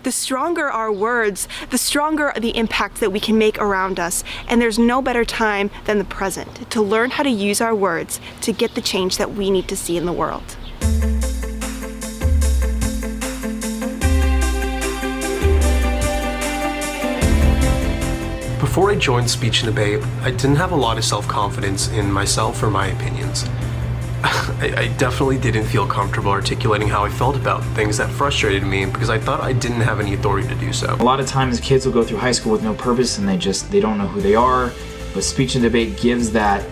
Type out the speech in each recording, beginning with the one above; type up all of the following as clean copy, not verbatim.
The stronger our words, the stronger the impact that we can make around us. And there's no better time than the present to learn how to use our words to get the change that we need to see in the world. Before I joined speech and debate, I didn't have a lot of self-confidence in myself or my opinions. I definitely didn't feel comfortable articulating how I felt about things that frustrated me because I thought I didn't have any authority to do so. A lot of times kids will go through high school with no purpose and they don't know who they are, but speech and debate gives that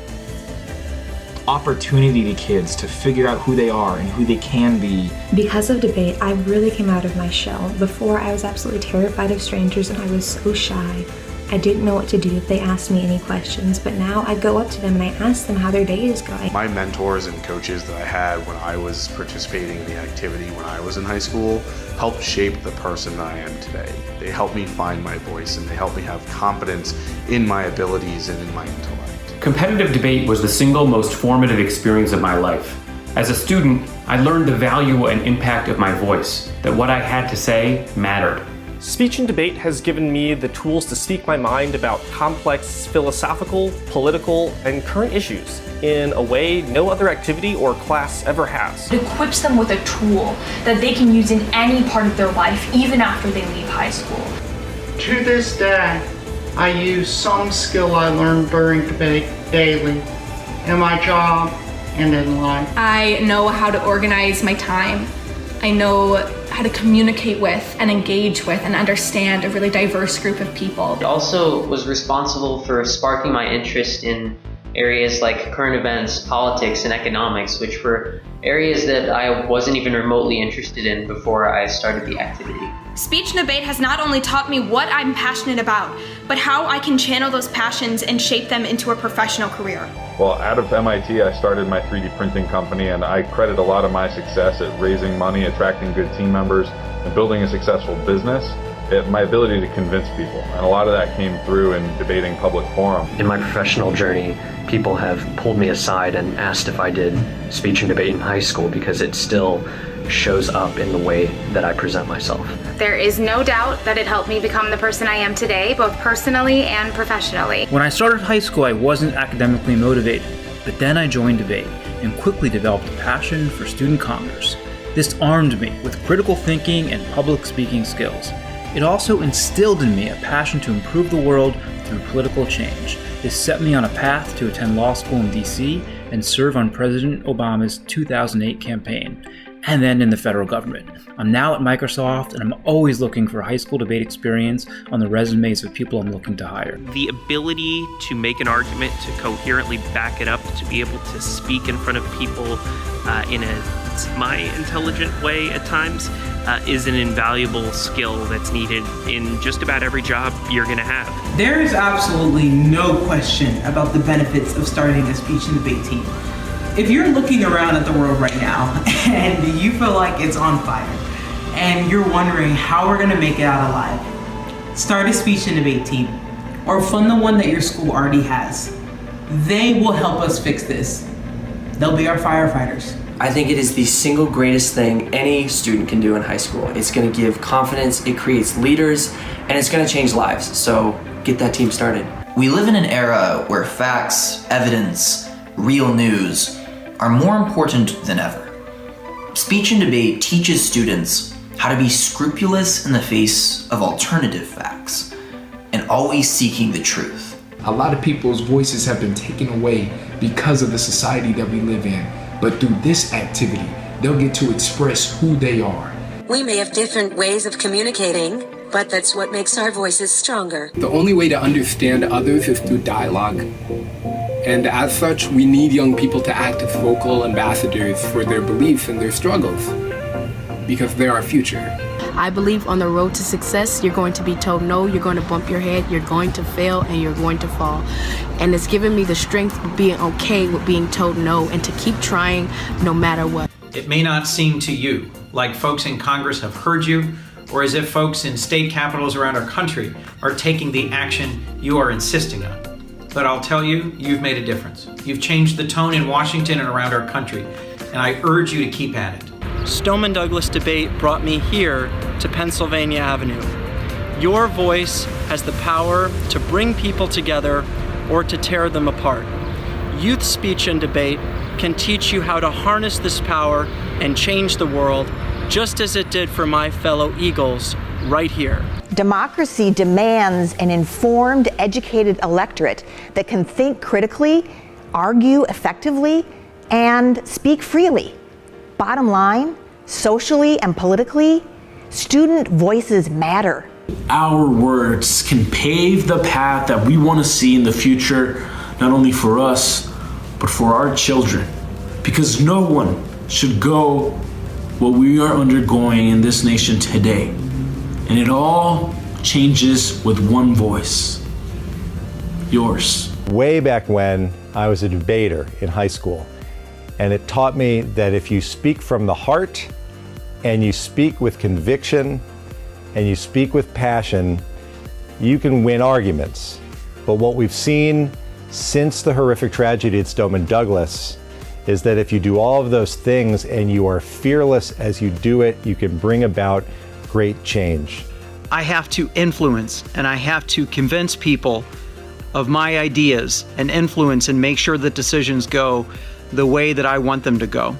opportunity to kids to figure out who they are and who they can be. Because of debate, I really came out of my shell. Before, I was absolutely terrified of strangers and I was so shy. I didn't know what to do if they asked me any questions, but now I go up to them and I ask them how their day is going. My mentors and coaches that I had when I was participating in the activity when I was in high school helped shape the person that I am today. They helped me find my voice and they helped me have confidence in my abilities and in my intellect. Competitive debate was the single most formative experience of my life. As a student, I learned the value and impact of my voice, that what I had to say mattered. Speech and debate has given me the tools to speak my mind about complex philosophical, political, and current issues in a way no other activity or class ever has. It equips them with a tool that they can use in any part of their life, even after they leave high school. To this day, I use some skill I learned during debate daily in my job and in life. I know how to organize my time. I know how to communicate with and engage with and understand a really diverse group of people. I also was responsible for sparking my interest in areas like current events, politics, and economics, which were areas that I wasn't even remotely interested in before I started the activity. Speech and debate has not only taught me what I'm passionate about, but how I can channel those passions and shape them into a professional career. Well, out of MIT, I started my 3D printing company, and I credit a lot of my success at raising money, attracting good team members, and building a successful business at my ability to convince people. And a lot of that came through in debating public forum. In my professional journey, people have pulled me aside and asked if I did speech and debate in high school because it still shows up in the way that I present myself. There is no doubt that it helped me become the person I am today, both personally and professionally. When I started high school, I wasn't academically motivated, but then I joined debate and quickly developed a passion for student commerce. This armed me with critical thinking and public speaking skills. It also instilled in me a passion to improve the world through political change. This set me on a path to attend law school in DC and serve on President Obama's 2008 campaign, and then in the federal government. I'm now at Microsoft, and I'm always looking for high school debate experience on the resumes of people I'm looking to hire. The ability to make an argument, to coherently back it up, to be able to speak in front of people in a semi-intelligent way at times is an invaluable skill that's needed in just about every job you're going to have. There is absolutely no question about the benefits of starting a speech and debate team. If you're looking around at the world right now and you feel like it's on fire and you're wondering how we're gonna make it out alive, start a speech and debate team or fund the one that your school already has. They will help us fix this. They'll be our firefighters. I think it is the single greatest thing any student can do in high school. It's gonna give confidence, it creates leaders, and it's gonna change lives. So get that team started. We live in an era where facts, evidence, real news are more important than ever. Speech and debate teaches students how to be scrupulous in the face of alternative facts and always seeking the truth. A lot of people's voices have been taken away because of the society that we live in, but through this activity, they'll get to express who they are. We may have different ways of communicating, but that's what makes our voices stronger. The only way to understand others is through dialogue. And as such, we need young people to act as vocal ambassadors for their beliefs and their struggles, because they're our future. I believe on the road to success, you're going to be told no, you're going to bump your head, you're going to fail, and you're going to fall. And it's given me the strength of being okay with being told no and to keep trying no matter what. It may not seem to you like folks in Congress have heard you, or as if folks in state capitals around our country are taking the action you are insisting on. But I'll tell you, you've made a difference. You've changed the tone in Washington and around our country, and I urge you to keep at it. Stoneman Douglas debate brought me here to Pennsylvania Avenue. Your voice has the power to bring people together or to tear them apart. Youth Speech and Debate can teach you how to harness this power and change the world, just as it did for my fellow Eagles right here. Democracy demands an informed, educated electorate that can think critically, argue effectively, and speak freely. Bottom line, socially and politically, student voices matter. Our words can pave the path that we want to see in the future, not only for us, but for our children. Because no one should go what we are undergoing in this nation today. And it all changes with one voice. Yours. Way back when, I was a debater in high school. And it taught me that if you speak from the heart, and you speak with conviction, and you speak with passion, you can win arguments. But what we've seen since the horrific tragedy at Stoneman Douglas is that if you do all of those things and you are fearless as you do it, you can bring about great change. I have to influence and I have to convince people of my ideas and influence and make sure that decisions go the way that I want them to go.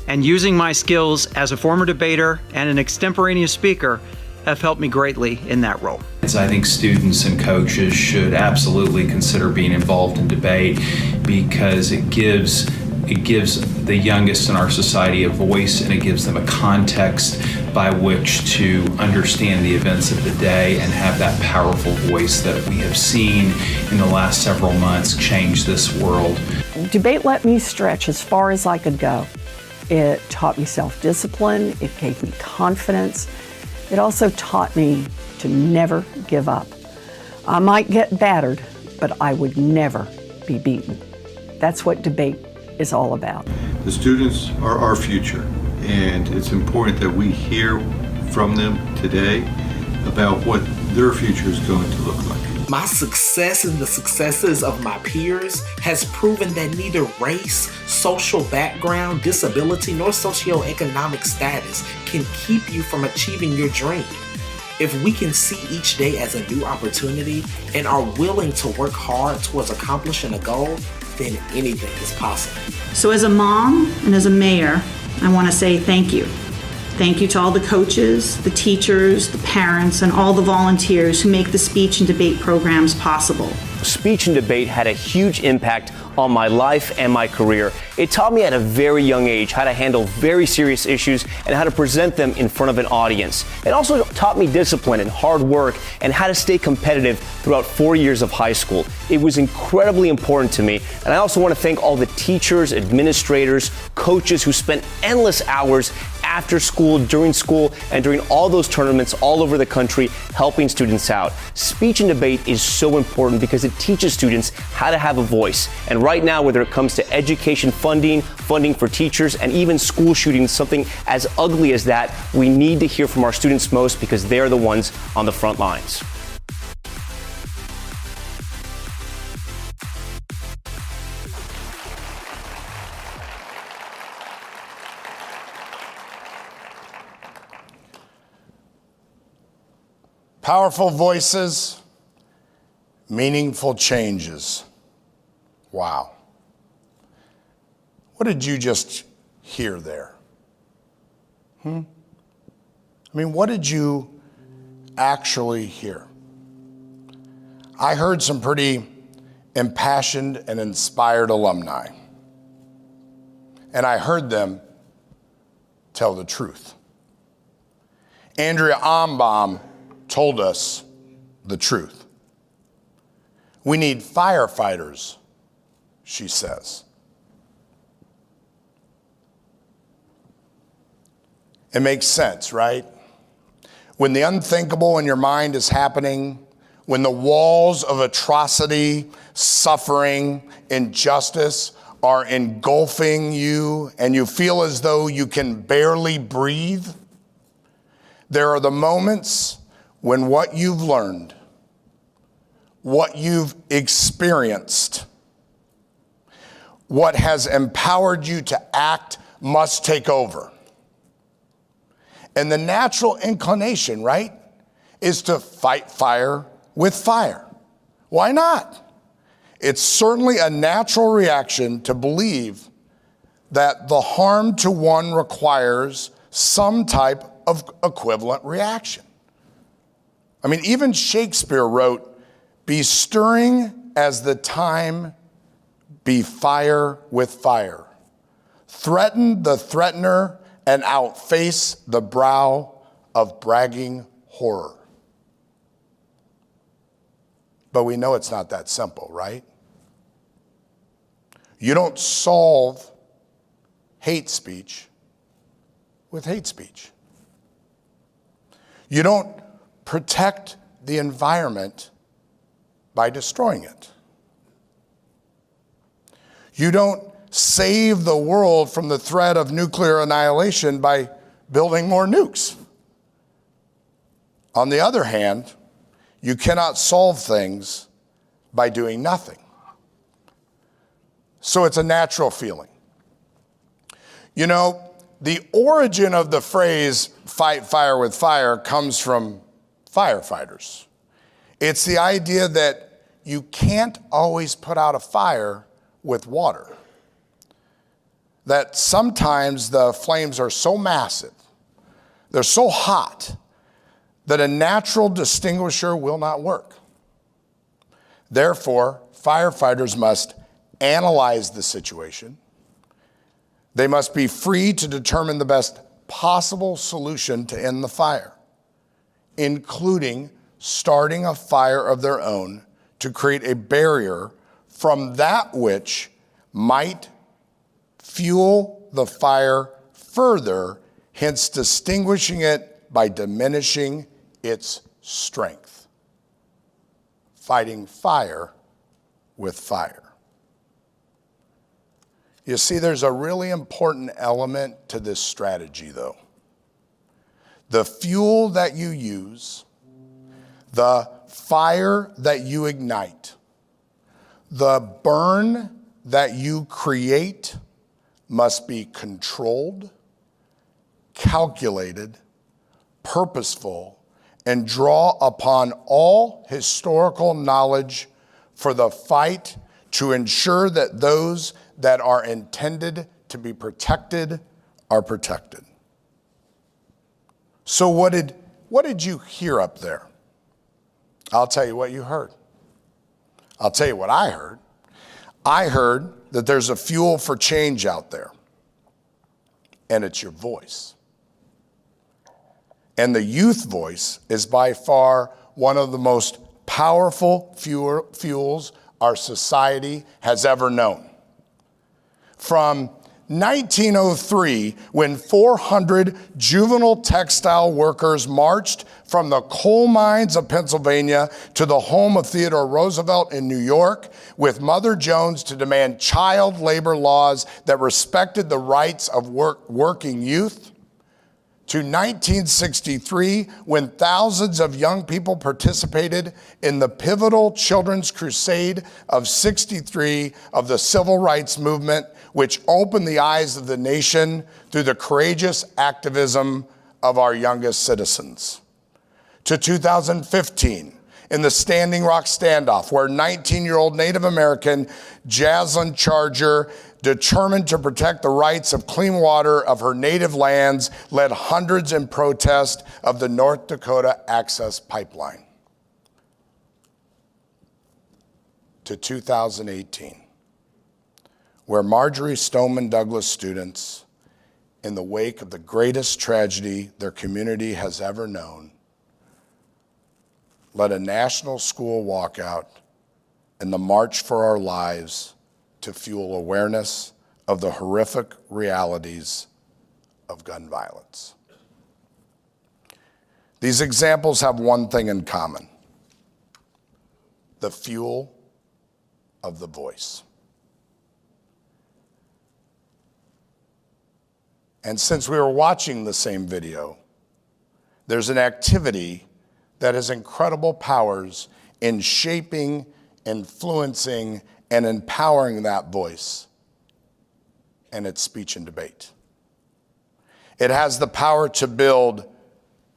And using my skills as a former debater and an extemporaneous speaker have helped me greatly in that role. I think students and coaches should absolutely consider being involved in debate because it gives the youngest in our society a voice, and it gives them a context by which to understand the events of the day and have that powerful voice that we have seen in the last several months change this world. Debate let me stretch as far as I could go. It taught me self-discipline, it gave me confidence. It also taught me to never give up. I might get battered, but I would never be beaten. That's what debate is all about. The students are our future, and it's important that we hear from them today about what their future is going to look like. My success and the successes of my peers has proven that neither race, social background, disability, nor socioeconomic status can keep you from achieving your dream. If we can see each day as a new opportunity and are willing to work hard towards accomplishing a goal, then anything is possible. So as a mom and as a mayor, I want to say thank you. Thank you to all the coaches, the teachers, the parents, and all the volunteers who make the speech and debate programs possible. Speech and debate had a huge impact on my life and my career. It taught me at a very young age how to handle very serious issues and how to present them in front of an audience. It also taught me discipline and hard work and how to stay competitive throughout 4 years of high school. It was incredibly important to me, and I also want to thank all the teachers, administrators, coaches who spent endless hours after school, and during all those tournaments all over the country helping students out. Speech and debate is so important because it teaches students how to have a voice. And right now, whether it comes to education funding for teachers, and even school shootings, something as ugly as that, we need to hear from our students most because they're the ones on the front lines. Powerful voices, meaningful changes. Wow. What did you just hear there? I mean, what did you actually hear? I heard some pretty impassioned and inspired alumni, and I heard them tell the truth. Andrea Ombaum told us the truth. We need firefighters, she says. It makes sense, right? When the unthinkable in your mind is happening, when the walls of atrocity, suffering, injustice are engulfing you and you feel as though you can barely breathe, there are the moments when what you've learned, what you've experienced, what has empowered you to act must take over. And the natural inclination, right, is to fight fire with fire. Why not? It's certainly a natural reaction to believe that the harm to one requires some type of equivalent reaction. I mean, even Shakespeare wrote, "Be stirring as the time, be fire with fire. Threaten the threatener and outface the brow of bragging horror." But we know it's not that simple, right? You don't solve hate speech with hate speech. You don't protect the environment by destroying it. You don't save the world from the threat of nuclear annihilation by building more nukes. On the other hand, you cannot solve things by doing nothing. So it's a natural feeling. You know, the origin of the phrase fight fire with fire comes from firefighters. It's the idea that you can't always put out a fire with water. That sometimes the flames are so massive, they're so hot, that a natural extinguisher will not work. Therefore, firefighters must analyze the situation. They must be free to determine the best possible solution to end the fire, including starting a fire of their own to create a barrier from that which might fuel the fire further, hence distinguishing it by diminishing its strength. Fighting fire with fire. You see, there's a really important element to this strategy, though. The fuel that you use, the fire that you ignite, the burn that you create must be controlled, calculated, purposeful, and draw upon all historical knowledge for the fight to ensure that those that are intended to be protected are protected. So what did you hear up there? I'll tell you what you heard. I'll tell you what I heard. I heard that there's a fuel for change out there, and it's your voice. And the youth voice is by far one of the most powerful fuels our society has ever known. From 1903, when 400 juvenile textile workers marched from the coal mines of Pennsylvania to the home of Theodore Roosevelt in New York with Mother Jones to demand child labor laws that respected the rights of working youth, to 1963, when thousands of young people participated in the pivotal Children's Crusade of '63 of the Civil Rights Movement, which opened the eyes of the nation through the courageous activism of our youngest citizens. To 2015, in the Standing Rock standoff, where 19-year-old Native American Jaslyn Charger, determined to protect the rights of clean water of her native lands, led hundreds in protest of the North Dakota Access Pipeline. To 2018, where Marjorie Stoneman Douglas students, in the wake of the greatest tragedy their community has ever known, led a national school walkout and the March for Our Lives to fuel awareness of the horrific realities of gun violence. These examples have one thing in common: the fuel of the voice. And since we were watching the same video, there's an activity that has incredible powers in shaping, influencing, and empowering that voice, and it's speech and debate. It has the power to build,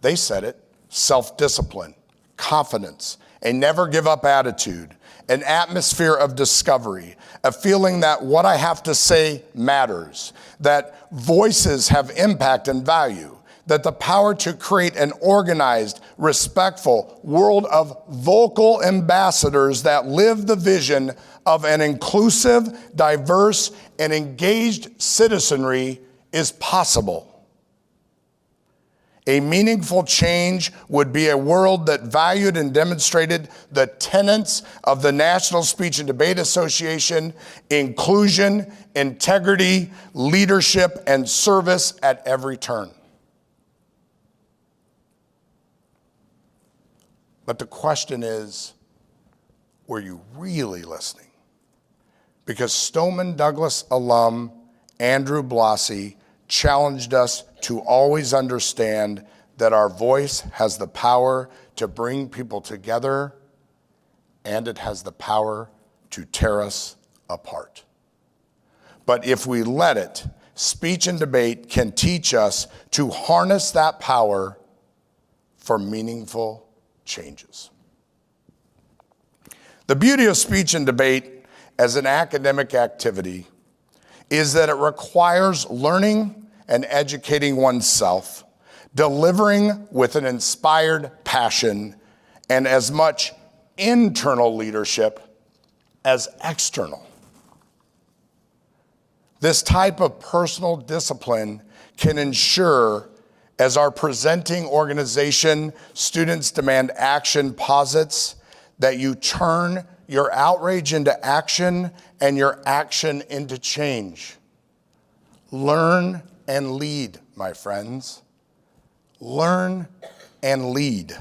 they said it, self-discipline, confidence, a never give up attitude, an atmosphere of discovery, a feeling that what I have to say matters, that voices have impact and value, that the power to create an organized, respectful world of vocal ambassadors that live the vision of an inclusive, diverse, and engaged citizenry is possible. A meaningful change would be a world that valued and demonstrated the tenets of the National Speech and Debate Association: inclusion, integrity, leadership, and service at every turn. But the question is, were you really listening? Because Stoneman Douglas alum Andrew Blasi challenged us to always understand that our voice has the power to bring people together, and it has the power to tear us apart. But if we let it, speech and debate can teach us to harness that power for meaningful changes. The beauty of speech and debate as an academic activity is that it requires learning and educating oneself, delivering with an inspired passion, and as much internal leadership as external. This type of personal discipline can ensure, as our presenting organization, Students Demand Action, posits, that you turn your outrage into action and your action into change. Learn and lead, my friends. Learn and lead.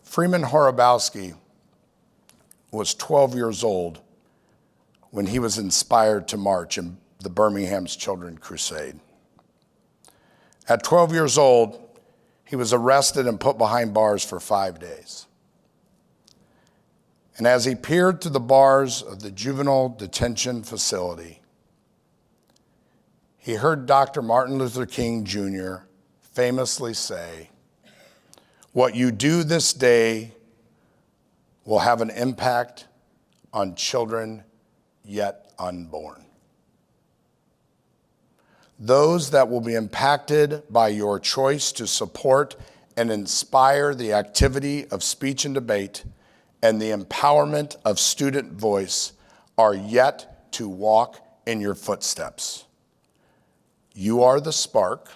Freeman Horobowski was 12 years old when he was inspired to march in the Birmingham's Children's Crusade. At 12 years old, he was arrested and put behind bars for 5 days. And as he peered through the bars of the juvenile detention facility, he heard Dr. Martin Luther King Jr. famously say, "What you do this day will have an impact on children yet unborn." Those that will be impacted by your choice to support and inspire the activity of speech and debate and the empowerment of student voice are yet to walk in your footsteps. You are the spark,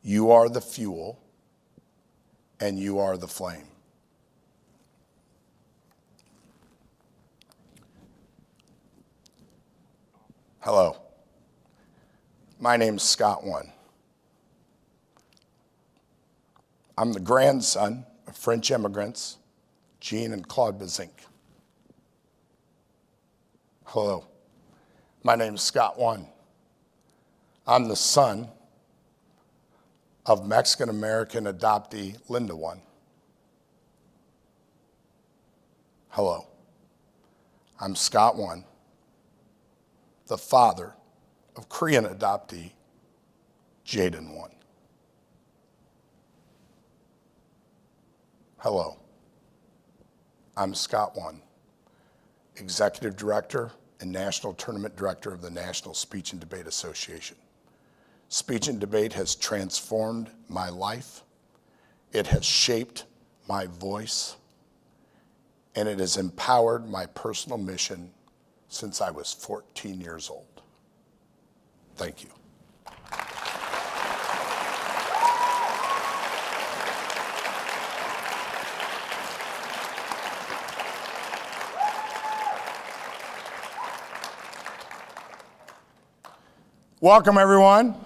you are the fuel, and you are the flame. Hello. My name's Scott One. I'm the grandson of French immigrants, Jean and Claude Bazink. Hello. My name's Scott One. I'm the son of Mexican-American adoptee Linda One. Hello. I'm Scott One, the father of Korean adoptee Jaden One. Hello, I'm Scott One, Executive Director and National Tournament Director of the National Speech and Debate Association. Speech and debate has transformed my life, it has shaped my voice, and it has empowered my personal mission since I was 14 years old. Thank you. Welcome, everyone.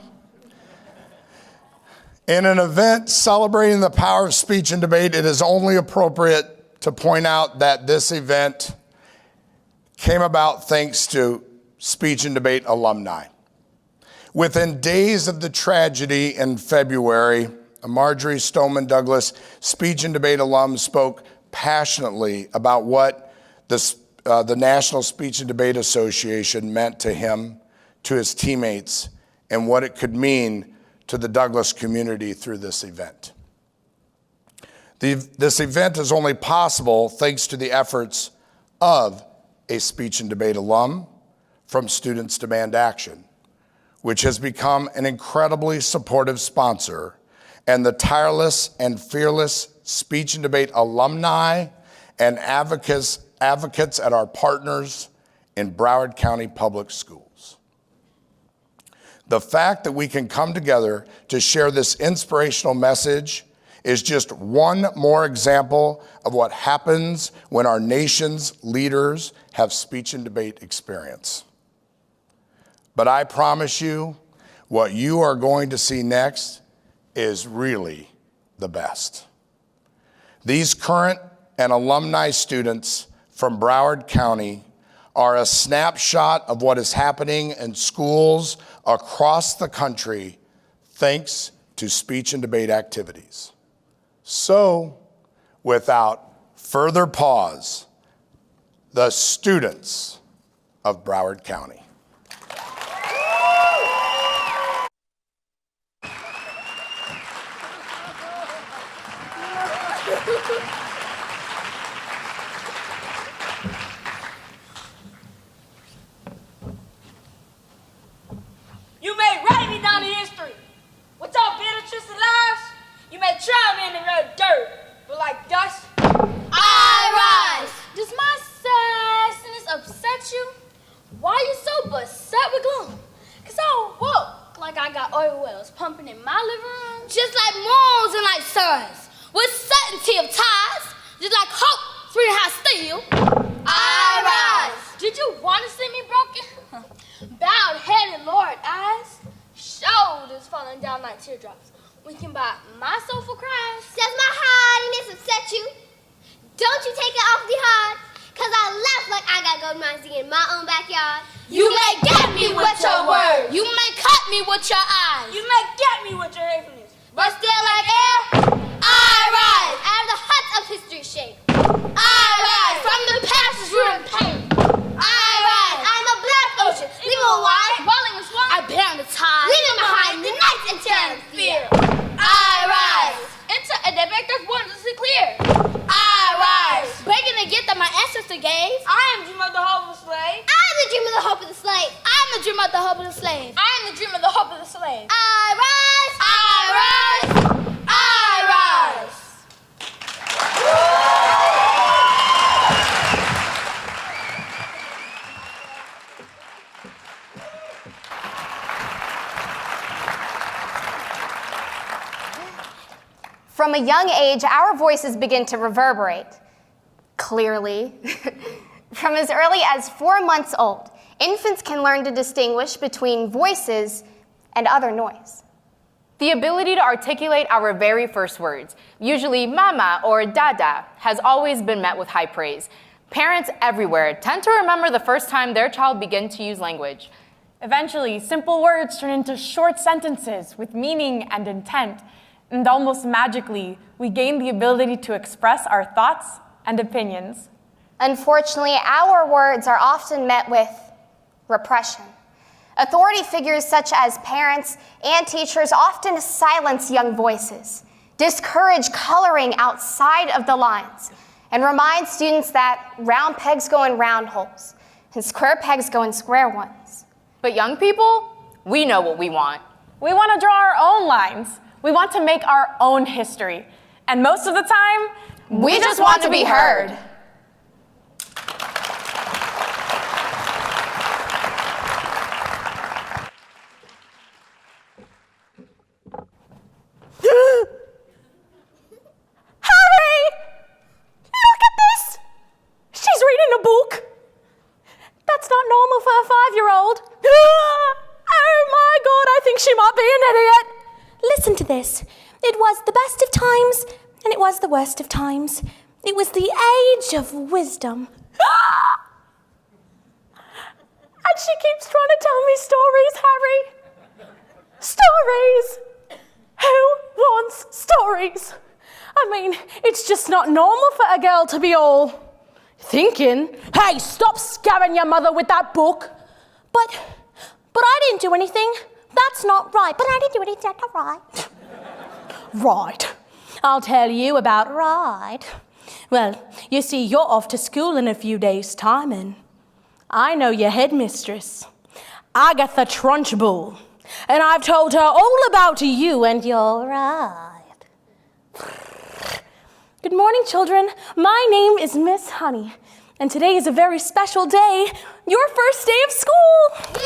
In an event celebrating the power of speech and debate, it is only appropriate to point out that this event came about thanks to speech and debate alumni. Within days of the tragedy in February, Marjorie Stoneman Douglas speech and debate alum spoke passionately about what the National Speech and Debate Association meant to him, to his teammates and what it could mean to the Douglas community through this event. This event is only possible thanks to the efforts of a Speech and Debate alum from Students Demand Action, which has become an incredibly supportive sponsor, and the tireless and fearless Speech and Debate alumni and advocates at our partners in Broward County Public Schools. The fact that we can come together to share this inspirational message is just one more example of what happens when our nation's leaders have speech and debate experience. But I promise you, what you are going to see next is really the best. These current and alumni students from Broward County are a snapshot of what is happening in schools across the country thanks to speech and debate activities. So, without further pause, the students of Broward County. You may write me down in history. With your Beatrice alive, you may try me in the red dirt, but like dust, I rise. Does my sadness upset you? Why are you so beset with gloom? Cause I woke like I got oil wells pumping in my living room, just like moons and like suns, with certainty of ties, just like hope, sweet high steel. I rise. Did you want to see me broken? Bowed head and lowered eyes, shoulders falling down like teardrops, winking by my soulful cries. Does my hardiness upset you? Don't you take it awfully hard? Cause I laugh like I got gold mines in my own backyard. You may get me with your words. You may cut me with your eyes. You may get me with your hatefulness. But still like air, I rise. Out of the huts of history shape. I rise. From the pastures ruined pain. I rise. I'm a black ocean, leaving a wide, rolling with swamp. I bear on the tide, leaving behind the night and terror and fear. I rise. Into a debate that's wondrously clear. I rise. Begging the gift that my ancestor gave. I am the dream of the hope of the slave. I am the dream of the hope of the slave. I am the dream of the hope of the slave. I am the dream of the hope of the slave. I rise. I rise. I rise. From a young age, our voices begin to reverberate. Clearly. From as early as 4 months old, infants can learn to distinguish between voices and other noise. The ability to articulate our very first words, usually mama or dada, has always been met with high praise. Parents everywhere tend to remember the first time their child began to use language. Eventually, simple words turn into short sentences with meaning and intent. And almost magically, we gain the ability to express our thoughts and opinions. Unfortunately, our words are often met with repression. Authority figures such as parents and teachers often silence young voices, discourage coloring outside of the lines, and remind students that round pegs go in round holes and square pegs go in square ones. But young people, we know what we want. We want to draw our own lines. We want to make our own history. And most of the time, we just want to be heard. Harry! Look at this! She's reading a book. That's not normal for a 5-year-old. Oh my God, I think she might be an idiot. Listen to this. It was the best of times, and it was the worst of times. It was the age of wisdom. And she keeps trying to tell me stories, Harry. Stories. Who wants stories? I mean, it's just not normal for a girl to be all thinking, hey, stop scaring your mother with that book. But But I didn't do anything. That's not right. But I didn't do anything. That's not right. Right. I'll tell you about right. Well, you see, you're off to school in a few days' time, and I know your headmistress, Agatha Trunchbull, and I've told her all about you and your right. Good morning, children. My name is Miss Honey, and today is a very special day, your first day of school. Yay!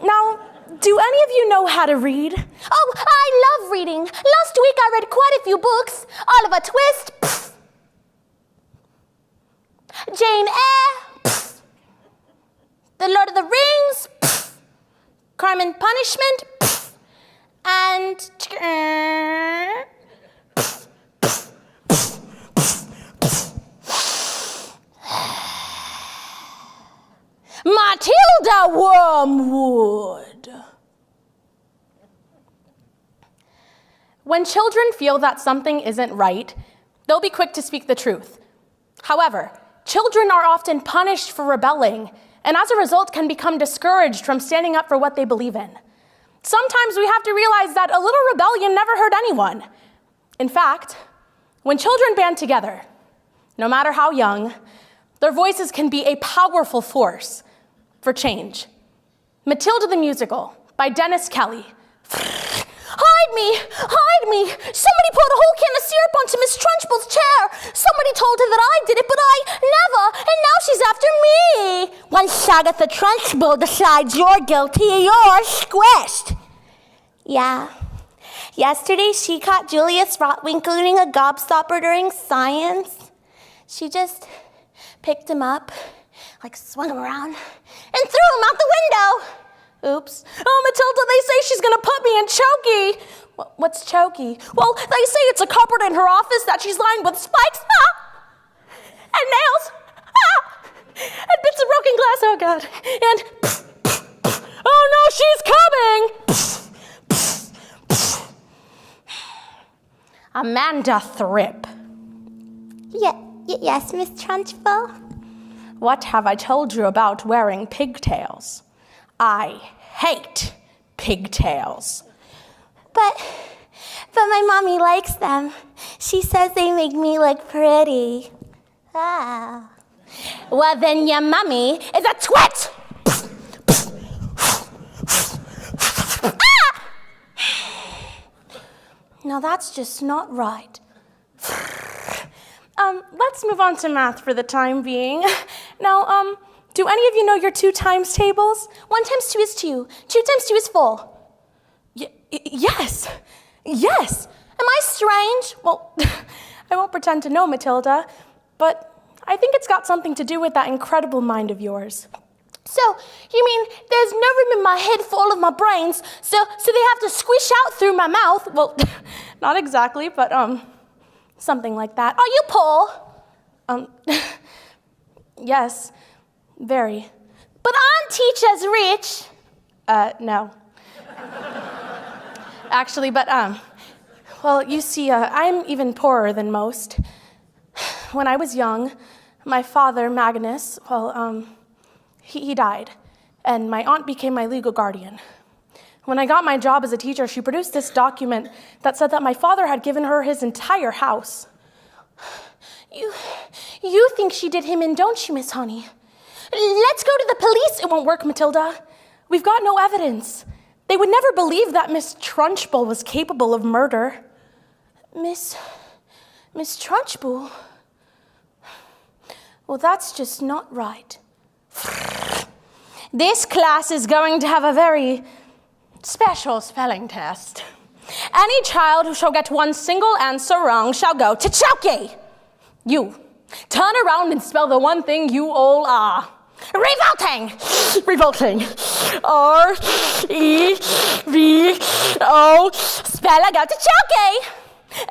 Now, do any of you know how to read? Oh, I love reading. Last week I read quite a few books. Oliver Twist, pfft. Jane Eyre, pfft. The Lord of the Rings, pfft. Crime and Punishment, pfft. And Matilda Wormwood. When children feel that something isn't right, they'll be quick to speak the truth. However, children are often punished for rebelling, and as a result can become discouraged from standing up for what they believe in. Sometimes we have to realize that a little rebellion never hurt anyone. In fact, when children band together, no matter how young, their voices can be a powerful force for change. Matilda the Musical by Dennis Kelly. Hide me! Hide me! Somebody poured a whole can of syrup onto Miss Trunchbull's chair. Somebody told her that I did it, but I never, and now she's after me. Once Agatha Trunchbull decides you're guilty, you're squished. Yeah. Yesterday she caught Julius Rotwinkle doing a gobstopper during science. She just picked him up, like swung him around, and threw him out the window. Oops. Oh, Matilda, they say she's gonna put me in chokey. What's chokey? Well, they say it's a cupboard in her office that she's lined with spikes, and nails, and bits of broken glass, oh God, and oh no, she's coming. Amanda Thripp. Yes, Miss Trunchbull? What have I told you about wearing pigtails? I hate pigtails. But my mommy likes them. She says they make me look pretty. Ah. Well, then your mommy is a twit! Ah! Now that's just not right. Let's move on to math for the time being. Now, do any of you know your 2 times tables? 1 times 2 is 2. 2 times 2 is 4. Yes. Yes. Am I strange? Well, I won't pretend to know, Matilda, but I think it's got something to do with that incredible mind of yours. So, you mean there's no room in my head for all of my brains, so they have to squish out through my mouth? Well, not exactly, but something like that. Are you poor? Yes, very. But aren't teachers rich? No. Actually, but, well, you see, I'm even poorer than most. When I was young, my father, Magnus, well, he died, and my aunt became my legal guardian. When I got my job as a teacher, she produced this document that said that my father had given her his entire house. You think she did him in, don't you, Miss Honey? Let's go to the police. It won't work, Matilda. We've got no evidence. They would never believe that Miss Trunchbull was capable of murder. Miss Trunchbull? Well, that's just not right. This class is going to have a very special spelling test. Any child who shall get one single answer wrong shall go to chokey. You, turn around and spell the one thing you all are. Revolting! Revolting. R-E-V-O. Speller, go to chokey.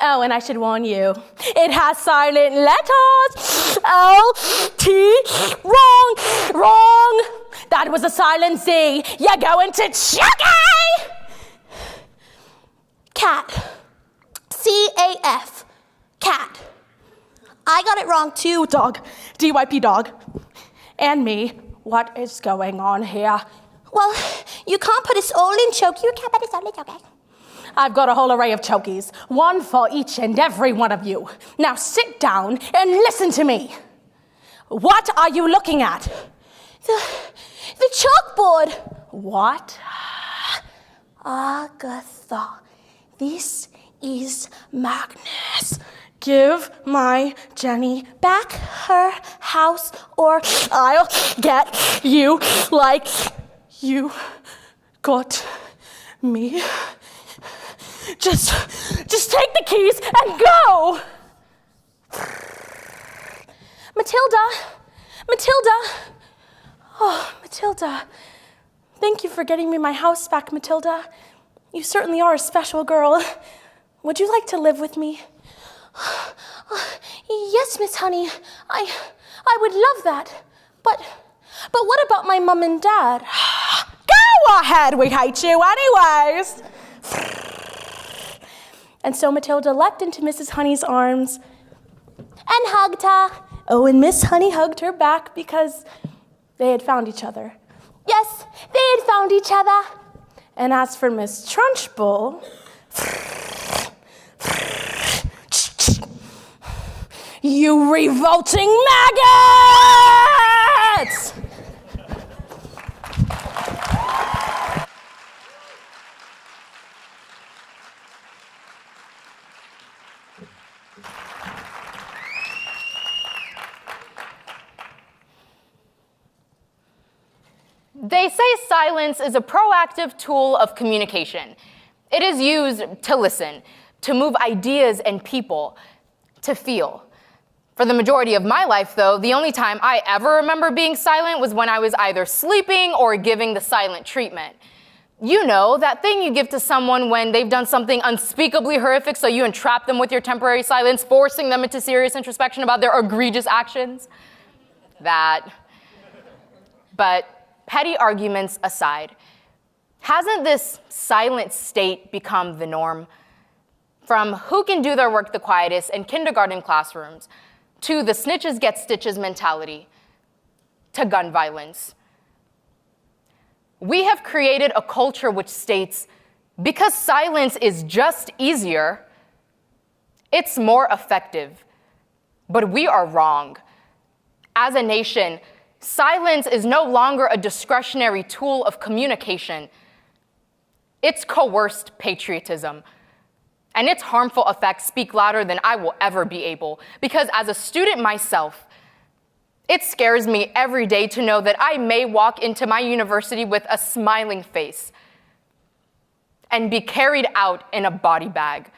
Oh, and I should warn you, it has silent letters. L-T. Wrong. That was a silent Z. You're going to chokey. Cat. C-A-F. Cat. I got it wrong too. Dog. D-Y-P dog. And me. What is going on here? Well, you can't put us all in chokey. You can't put us all in chokey. I've got a whole array of chokies, one for each and every one of you. Now sit down and listen to me. What are you looking at? The chalkboard. What? Agatha, this is Magnus. Give my Jenny back her house or I'll get you like you got me. Just take the keys and go! Matilda. Oh, Matilda. Thank you for getting me my house back, Matilda. You certainly are a special girl. Would you like to live with me? Yes, Miss Honey. I would love that. But what about my mom and dad? Go ahead, we hate you anyways. And so Matilda leapt into Mrs. Honey's arms and hugged her. Oh, and Miss Honey hugged her back because they had found each other. Yes, they had found each other. And as for Miss Trunchbull, you revolting maggots! They say silence is a proactive tool of communication. It is used to listen, to move ideas and people, to feel. For the majority of my life, though, the only time I ever remember being silent was when I was either sleeping or giving the silent treatment. You know, that thing you give to someone when they've done something unspeakably horrific, so you entrap them with your temporary silence, forcing them into serious introspection about their egregious actions. That. But petty arguments aside, hasn't this silent state become the norm? From who can do their work the quietest in kindergarten classrooms, to the snitches get stitches mentality, to gun violence. We have created a culture which states, because silence is just easier, it's more effective. But we are wrong. As a nation, silence is no longer a discretionary tool of communication. It's coerced patriotism. And its harmful effects speak louder than I will ever be able. Because as a student myself, it scares me every day to know that I may walk into my university with a smiling face and be carried out in a body bag.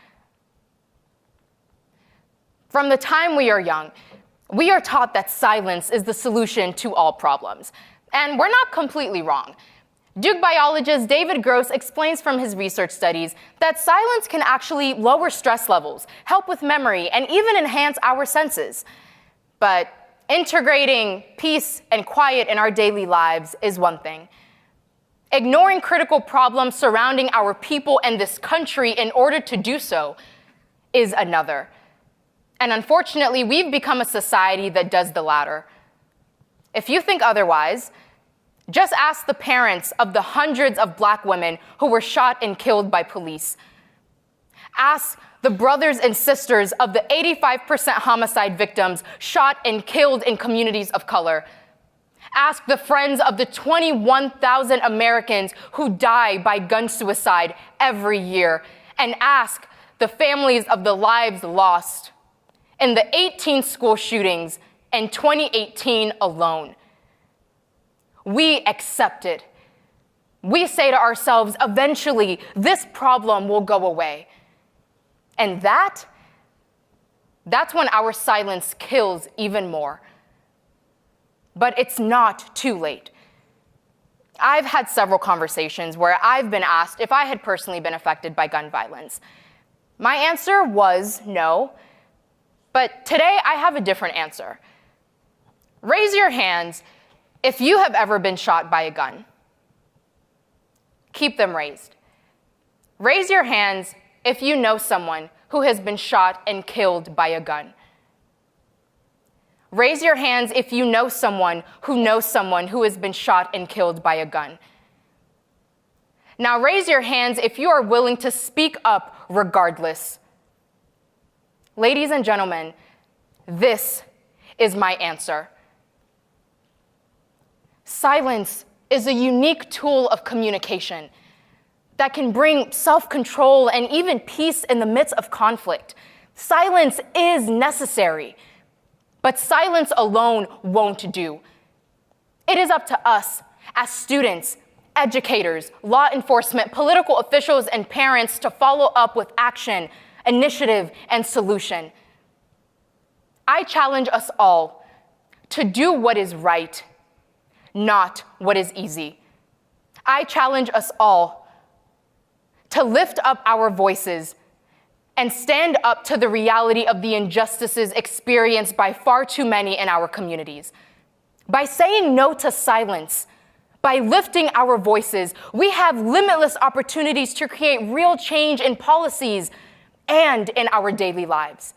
From the time we are young, we are taught that silence is the solution to all problems. And we're not completely wrong. Duke biologist David Gross explains from his research studies that silence can actually lower stress levels, help with memory, and even enhance our senses. But integrating peace and quiet in our daily lives is one thing. Ignoring critical problems surrounding our people and this country in order to do so is another. And unfortunately, we've become a society that does the latter. If you think otherwise, just ask the parents of the hundreds of Black women who were shot and killed by police. Ask the brothers and sisters of the 85% homicide victims shot and killed in communities of color. Ask the friends of the 21,000 Americans who die by gun suicide every year. And ask the families of the lives lost in the 18 school shootings in 2018 alone. We accept it. We say to ourselves, eventually, this problem will go away. And that's when our silence kills even more. But it's not too late. I've had several conversations where I've been asked if I had personally been affected by gun violence. My answer was no, but today I have a different answer. Raise your hands if you have ever been shot by a gun. Keep them raised. Raise your hands if you know someone who has been shot and killed by a gun. Raise your hands if you know someone who knows someone who has been shot and killed by a gun. Now raise your hands if you are willing to speak up regardless. Ladies and gentlemen, this is my answer. Silence is a unique tool of communication that can bring self-control and even peace in the midst of conflict. Silence is necessary, but silence alone won't do. It is up to us as students, educators, law enforcement, political officials, and parents to follow up with action, initiative, and solution. I challenge us all to do what is right, not what is easy. I challenge us all to lift up our voices and stand up to the reality of the injustices experienced by far too many in our communities. By saying no to silence, by lifting our voices, we have limitless opportunities to create real change in policies and in our daily lives.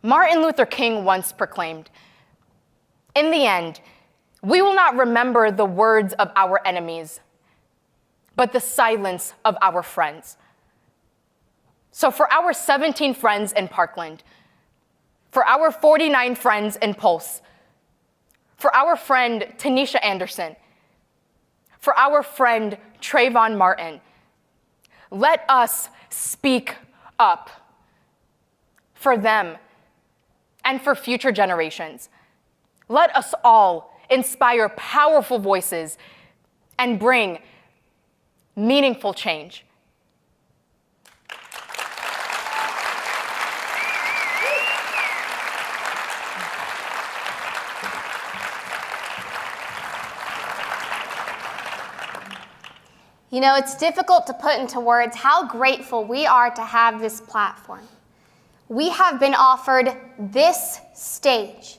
Martin Luther King once proclaimed, "In the end, we will not remember the words of our enemies, but the silence of our friends." So for our 17 friends in Parkland, for our 49 friends in Pulse, for our friend Tanisha Anderson, for our friend Trayvon Martin, let us speak up for them and for future generations. Let us all inspire powerful voices and bring meaningful change. You know, it's difficult to put into words how grateful we are to have this platform. We have been offered this stage,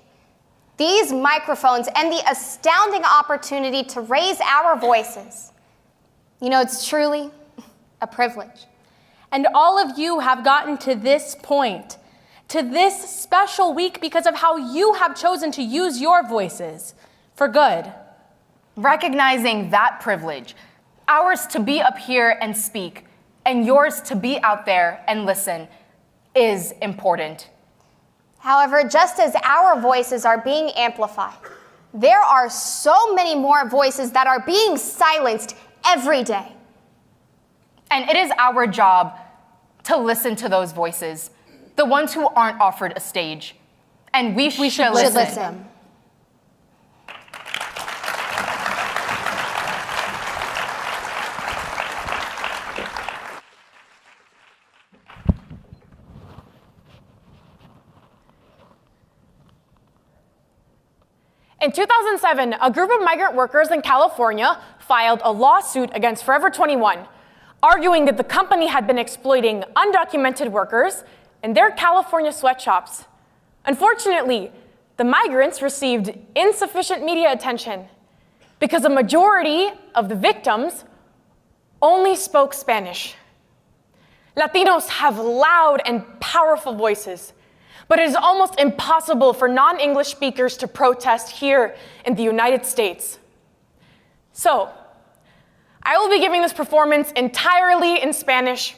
these microphones, and the astounding opportunity to raise our voices. You know, it's truly a privilege. And all of you have gotten to this point, to this special week, because of how you have chosen to use your voices for good. Recognizing that privilege, ours to be up here and speak, and yours to be out there and listen, is important. However, just as our voices are being amplified, there are so many more voices that are being silenced every day. And it is our job to listen to those voices, the ones who aren't offered a stage. And we should listen. In 2007, a group of migrant workers in California filed a lawsuit against Forever 21, arguing that the company had been exploiting undocumented workers in their California sweatshops. Unfortunately, the migrants received insufficient media attention because a majority of the victims only spoke Spanish. Latinos have loud and powerful voices, but it is almost impossible for non-English speakers to protest here in the United States. So, I will be giving this performance entirely in Spanish,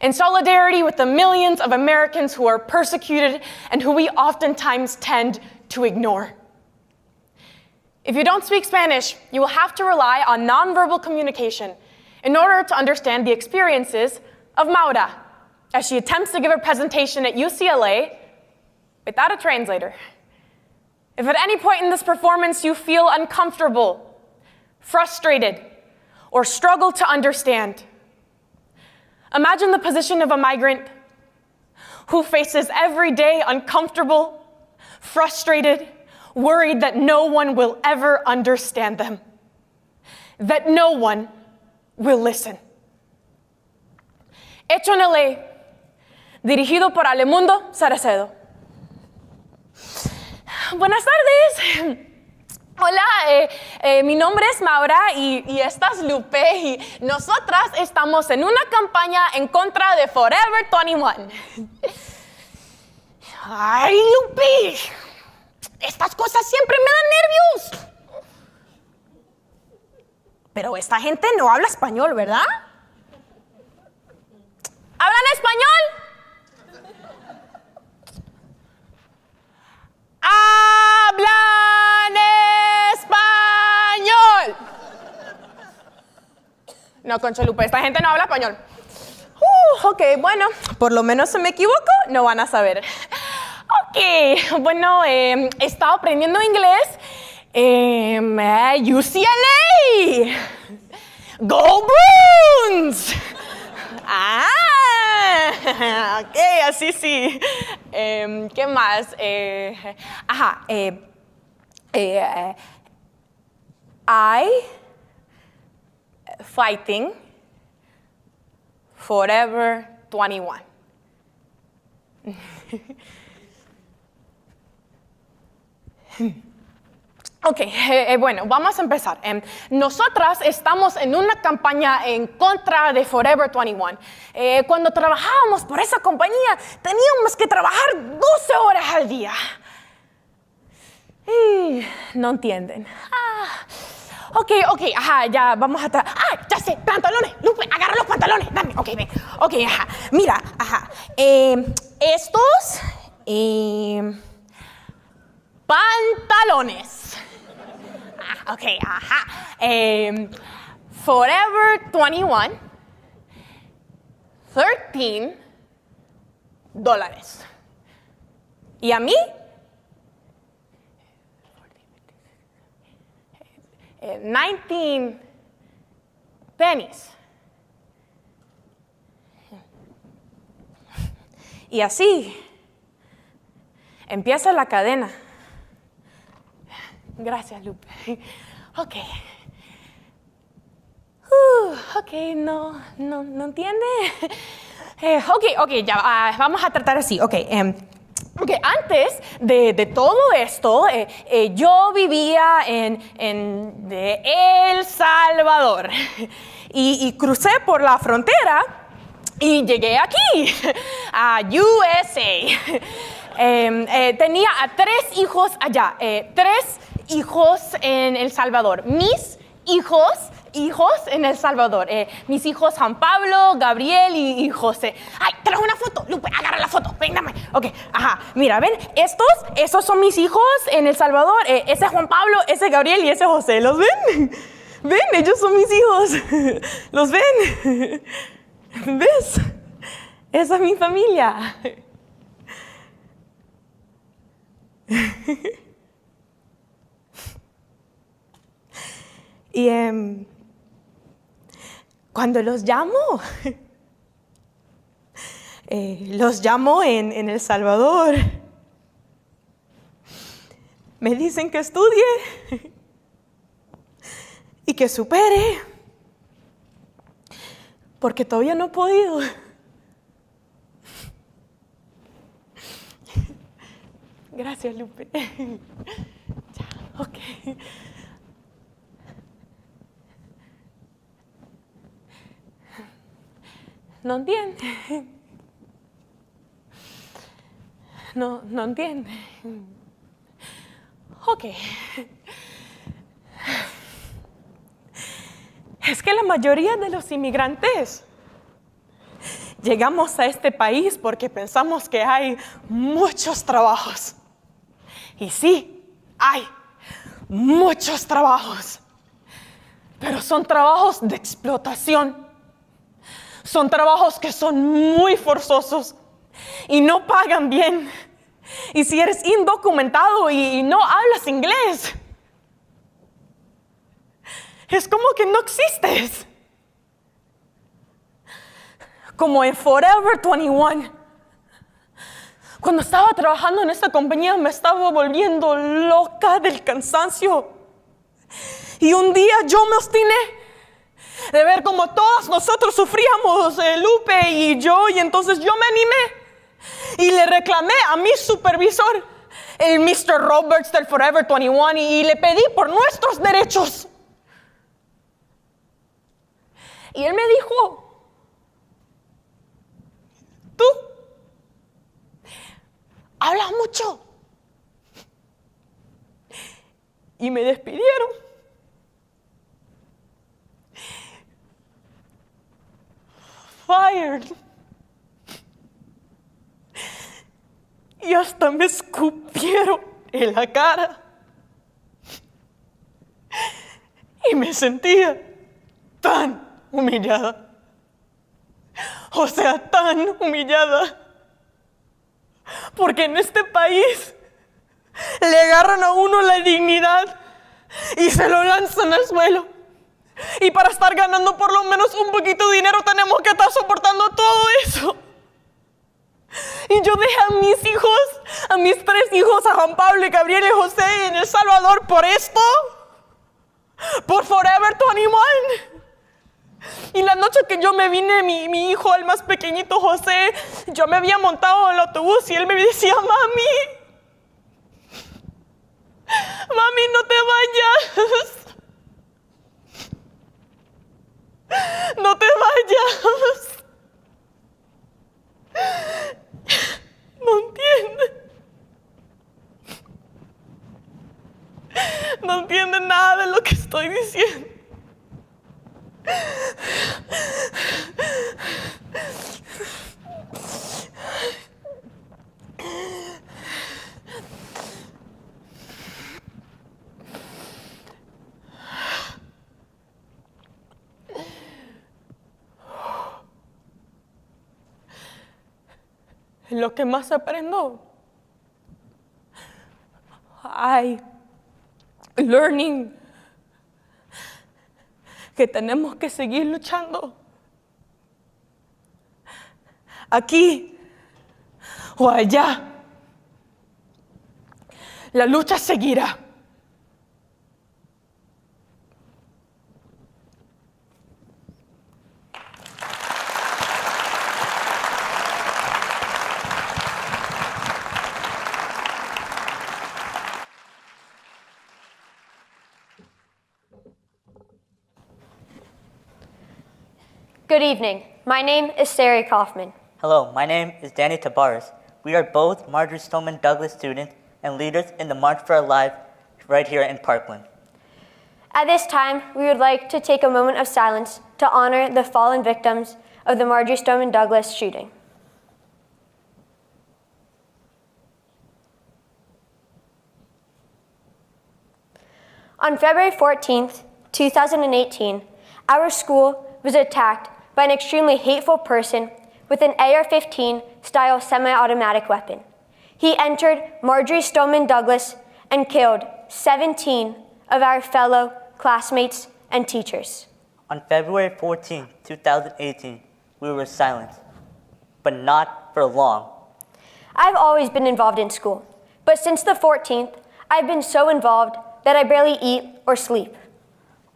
in solidarity with the millions of Americans who are persecuted and who we oftentimes tend to ignore. If you don't speak Spanish, you will have to rely on nonverbal communication in order to understand the experiences of Maura, as she attempts to give a presentation at UCLA without a translator. If at any point in this performance you feel uncomfortable, frustrated, or struggle to understand, imagine the position of a migrant who faces every day uncomfortable, frustrated, worried that no one will ever understand them, that no one will listen. Hecho en la ley, dirigido por Alemundo Saracedo. Buenas tardes. Hola, mi nombre es Maura y esta es Lupe y nosotras estamos en una campaña en contra de Forever 21. Ay, Lupe, estas cosas siempre me dan nervios. Pero esta gente no habla español, ¿verdad? ¿Hablan español? ¡Hablan español! No, Concholupe, esta gente no habla español. Ok, bueno, por lo menos si me equivoco, no van a saber. Ok, bueno, he estado aprendiendo inglés. UCLA. Go Bruins. Ok, así sí. ¿Qué más? I fighting forever 21. Ok, bueno, vamos a empezar. Nosotras estamos en una campaña en contra de Forever 21. Cuando trabajábamos por esa compañía, teníamos que trabajar 12 horas al día. No entienden. Ok, ya vamos a ya sé, pantalones. Lupe, agarra los pantalones. Dame, ok, ven. Ok, mira, estos pantalones. Ok, Forever 21, $13. ¿Y a mí? 19 pennies. Y así empieza la cadena. Gracias, Lupe. Ok. Ok, no entiende. Ok, ya, vamos a tratar así. Ok, antes de todo esto, yo vivía en El Salvador y crucé por la frontera y llegué aquí, a USA. Tenía a 3 hijos allá, 3 hijos en El Salvador. Mis hijos en El Salvador. Mis hijos Juan Pablo, Gabriel y José. ¡Ay, trajo una foto! Lupe, agarra la foto. Ven, dame. Ok, mira, ¿ven? Estos son mis hijos en El Salvador. Ese es Juan Pablo, ese es Gabriel y ese es José. ¿Los ven? ¿Ven? Ellos son mis hijos. ¿Los ven? ¿Ves? Esa es mi familia. Y cuando los llamo en El Salvador, me dicen que estudie y que supere, porque todavía no he podido. Gracias, Lupe. Ya, ok. No entiende. No entiende. Ok. Es que la mayoría de los inmigrantes llegamos a este país porque pensamos que hay muchos trabajos. Y sí, hay muchos trabajos. Pero son trabajos de explotación. Son trabajos que son muy forzosos y no pagan bien. Y si eres indocumentado y no hablas inglés, es como que no existes. Como en Forever 21. Cuando estaba trabajando en esta compañía me estaba volviendo loca del cansancio. Y un día yo me obstiné de ver como todos nosotros sufríamos, Lupe y yo, y entonces yo me animé y le reclamé a mi supervisor, el Mr. Roberts del Forever 21, y le pedí por nuestros derechos. Y él me dijo, tú hablas mucho. Y me despidieron. fired. Y hasta me escupieron en la cara. Y me sentía tan humillada. O sea, tan humillada. Porque en este país le agarran a uno la dignidad y se lo lanzan al suelo. Y para estar ganando por lo menos un poquito de dinero tenemos que estar soportando todo eso. Y yo dejé a mis hijos, a mis 3 hijos, a Juan Pablo, Gabriel y José en El Salvador por esto. Por Forever 21. Y la noche que yo me vine, mi hijo, el más pequeñito, José, yo me había montado en el autobús y él me decía, mami, no te vayas. No te vayas. No entiende. No entiende nada de lo que estoy diciendo. Lo que más aprendo, learning que tenemos que seguir luchando. Aquí o allá, la lucha seguirá. Good evening. My name is Sari Kaufman. Hello, my name is Danny Tabares. We are both Marjory Stoneman Douglas students and leaders in the March for Our Lives right here in Parkland. At this time, we would like to take a moment of silence to honor the fallen victims of the Marjory Stoneman Douglas shooting. On February 14th, 2018, our school was attacked by an extremely hateful person with an AR-15 style semi-automatic weapon. He entered Marjory Stoneman Douglas and killed 17 of our fellow classmates and teachers. On February 14, 2018, we were silenced, but not for long. I've always been involved in school, but since the 14th, I've been so involved that I barely eat or sleep.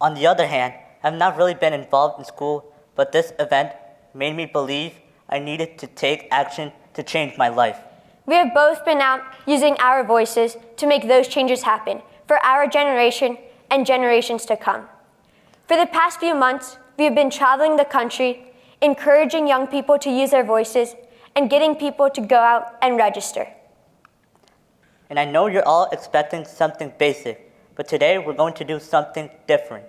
On the other hand, I've not really been involved in school, but this event made me believe I needed to take action to change my life. We have both been out using our voices to make those changes happen for our generation and generations to come. For the past few months, we have been traveling the country, encouraging young people to use their voices and getting people to go out and register. And I know you're all expecting something basic, but today we're going to do something different.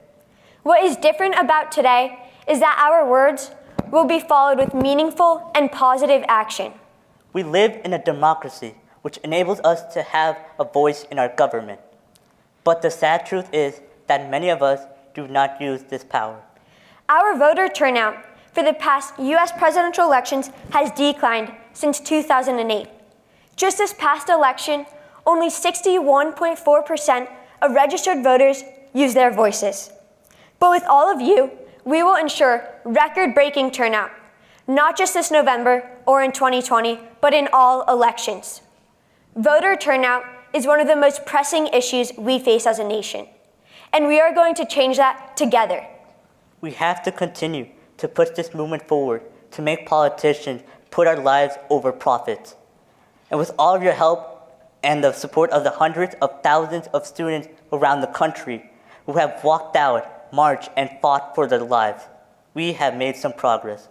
What is different about today is that our words will be followed with meaningful and positive action. We live in a democracy, which enables us to have a voice in our government. But the sad truth is that many of us do not use this power. Our voter turnout for the past U.S. presidential elections has declined since 2008. Just this past election, only 61.4% of registered voters use their voices. But with all of you, we will ensure record-breaking turnout, not just this November or in 2020, but in all elections. Voter turnout is one of the most pressing issues we face as a nation, and we are going to change that together. We have to continue to push this movement forward to make politicians put our lives over profits. And with all of your help and the support of the hundreds of thousands of students around the country who have walked out, marched, and fought for their lives, we have made some progress.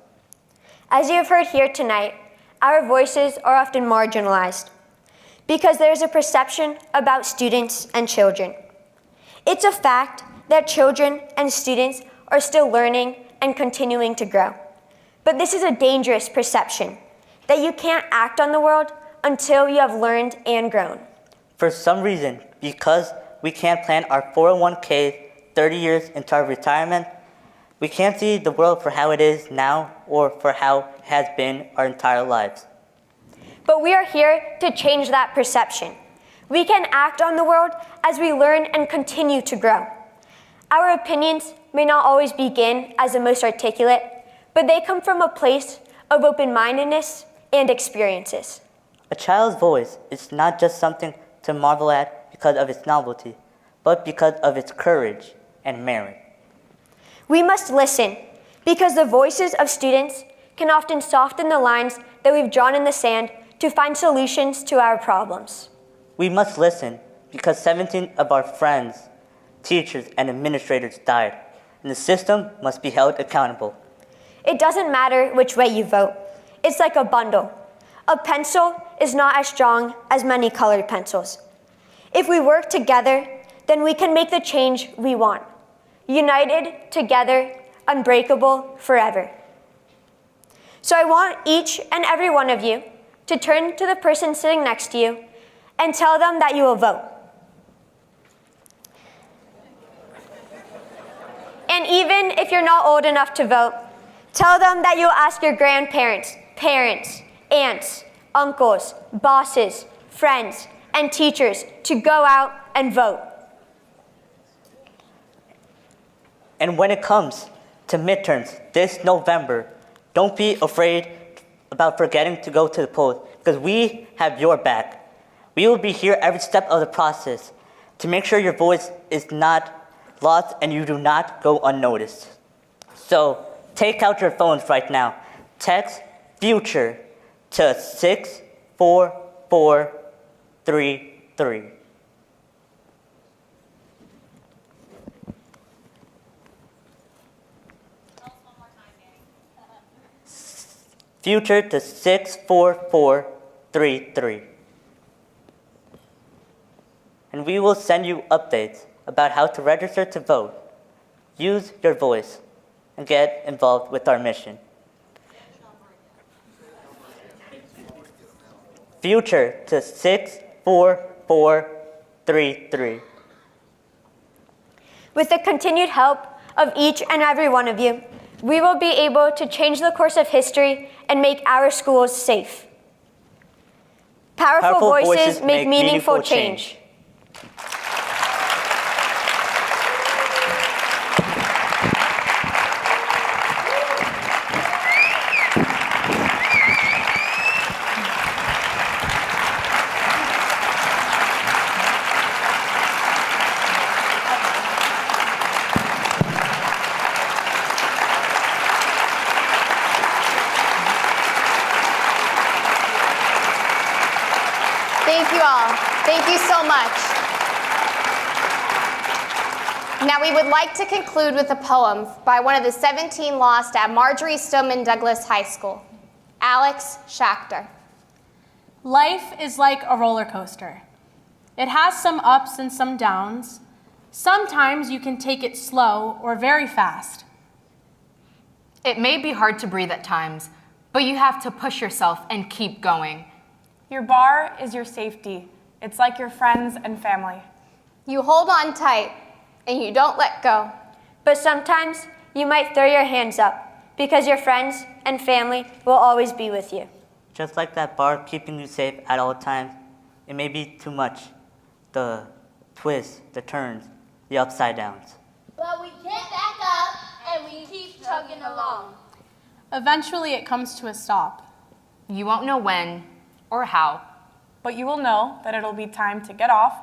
As you have heard here tonight, our voices are often marginalized because there is a perception about students and children. It's a fact that children and students are still learning and continuing to grow. But this is a dangerous perception, that you can't act on the world until you have learned and grown. For some reason, because we can't plan our 401k 30 years into our retirement, we can't see the world for how it is now or for how it has been our entire lives. But we are here to change that perception. We can act on the world as we learn and continue to grow. Our opinions may not always begin as the most articulate, but they come from a place of open-mindedness and experiences. A child's voice is not just something to marvel at because of its novelty, but because of its courage and merit. We must listen, because the voices of students can often soften the lines that we've drawn in the sand to find solutions to our problems. We must listen because 17 of our friends, teachers, and administrators died, and the system must be held accountable. It doesn't matter which way you vote. It's like a bundle. A pencil is not as strong as many colored pencils. If we work together, then we can make the change we want. United, together, unbreakable, forever. So I want each and every one of you to turn to the person sitting next to you and tell them that you will vote. And even if you're not old enough to vote, tell them that you'll ask your grandparents, parents, aunts, uncles, bosses, friends, and teachers to go out and vote. And when it comes to midterms this November, don't be afraid about forgetting to go to the polls, because we have your back. We will be here every step of the process to make sure your voice is not lost and you do not go unnoticed. So take out your phones right now. Text FUTURE to 64433. FUTURE to 64433. And we will send you updates about how to register to vote. Use your voice and get involved with our mission. FUTURE to 64433. With the continued help of each and every one of you, we will be able to change the course of history and make our schools safe. Powerful voices make meaningful change. Thank you all. Thank you so much. Now we would like to conclude with a poem by one of the 17 lost at Marjorie Stoneman Douglas High School, Alex Schachter. Life is like a roller coaster. It has some ups and some downs. Sometimes you can take it slow or very fast. It may be hard to breathe at times, but you have to push yourself and keep going. Your bar is your safety. It's like your friends and family. You hold on tight and you don't let go. But sometimes you might throw your hands up because your friends and family will always be with you. Just like that bar keeping you safe at all times, it may be too much. The twists, the turns, the upside downs. But we get back up and we keep chugging along. Eventually it comes to a stop. You won't know when or how, but you will know that it'll be time to get off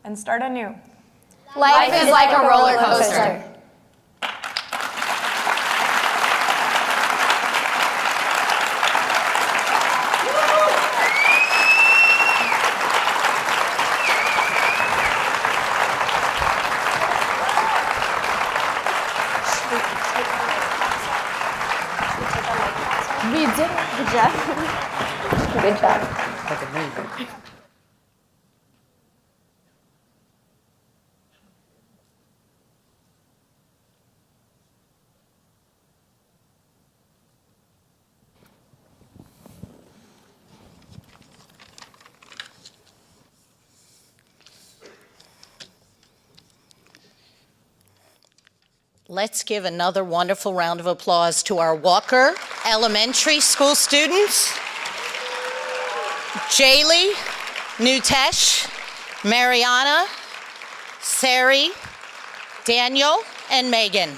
and start anew. Life is like a roller coaster. We did it. Good job. Good job. That's amazing. Let's give another wonderful round of applause to our Walker Elementary School students. Jaylee, Nutesh, Mariana, Sari, Daniel, and Megan.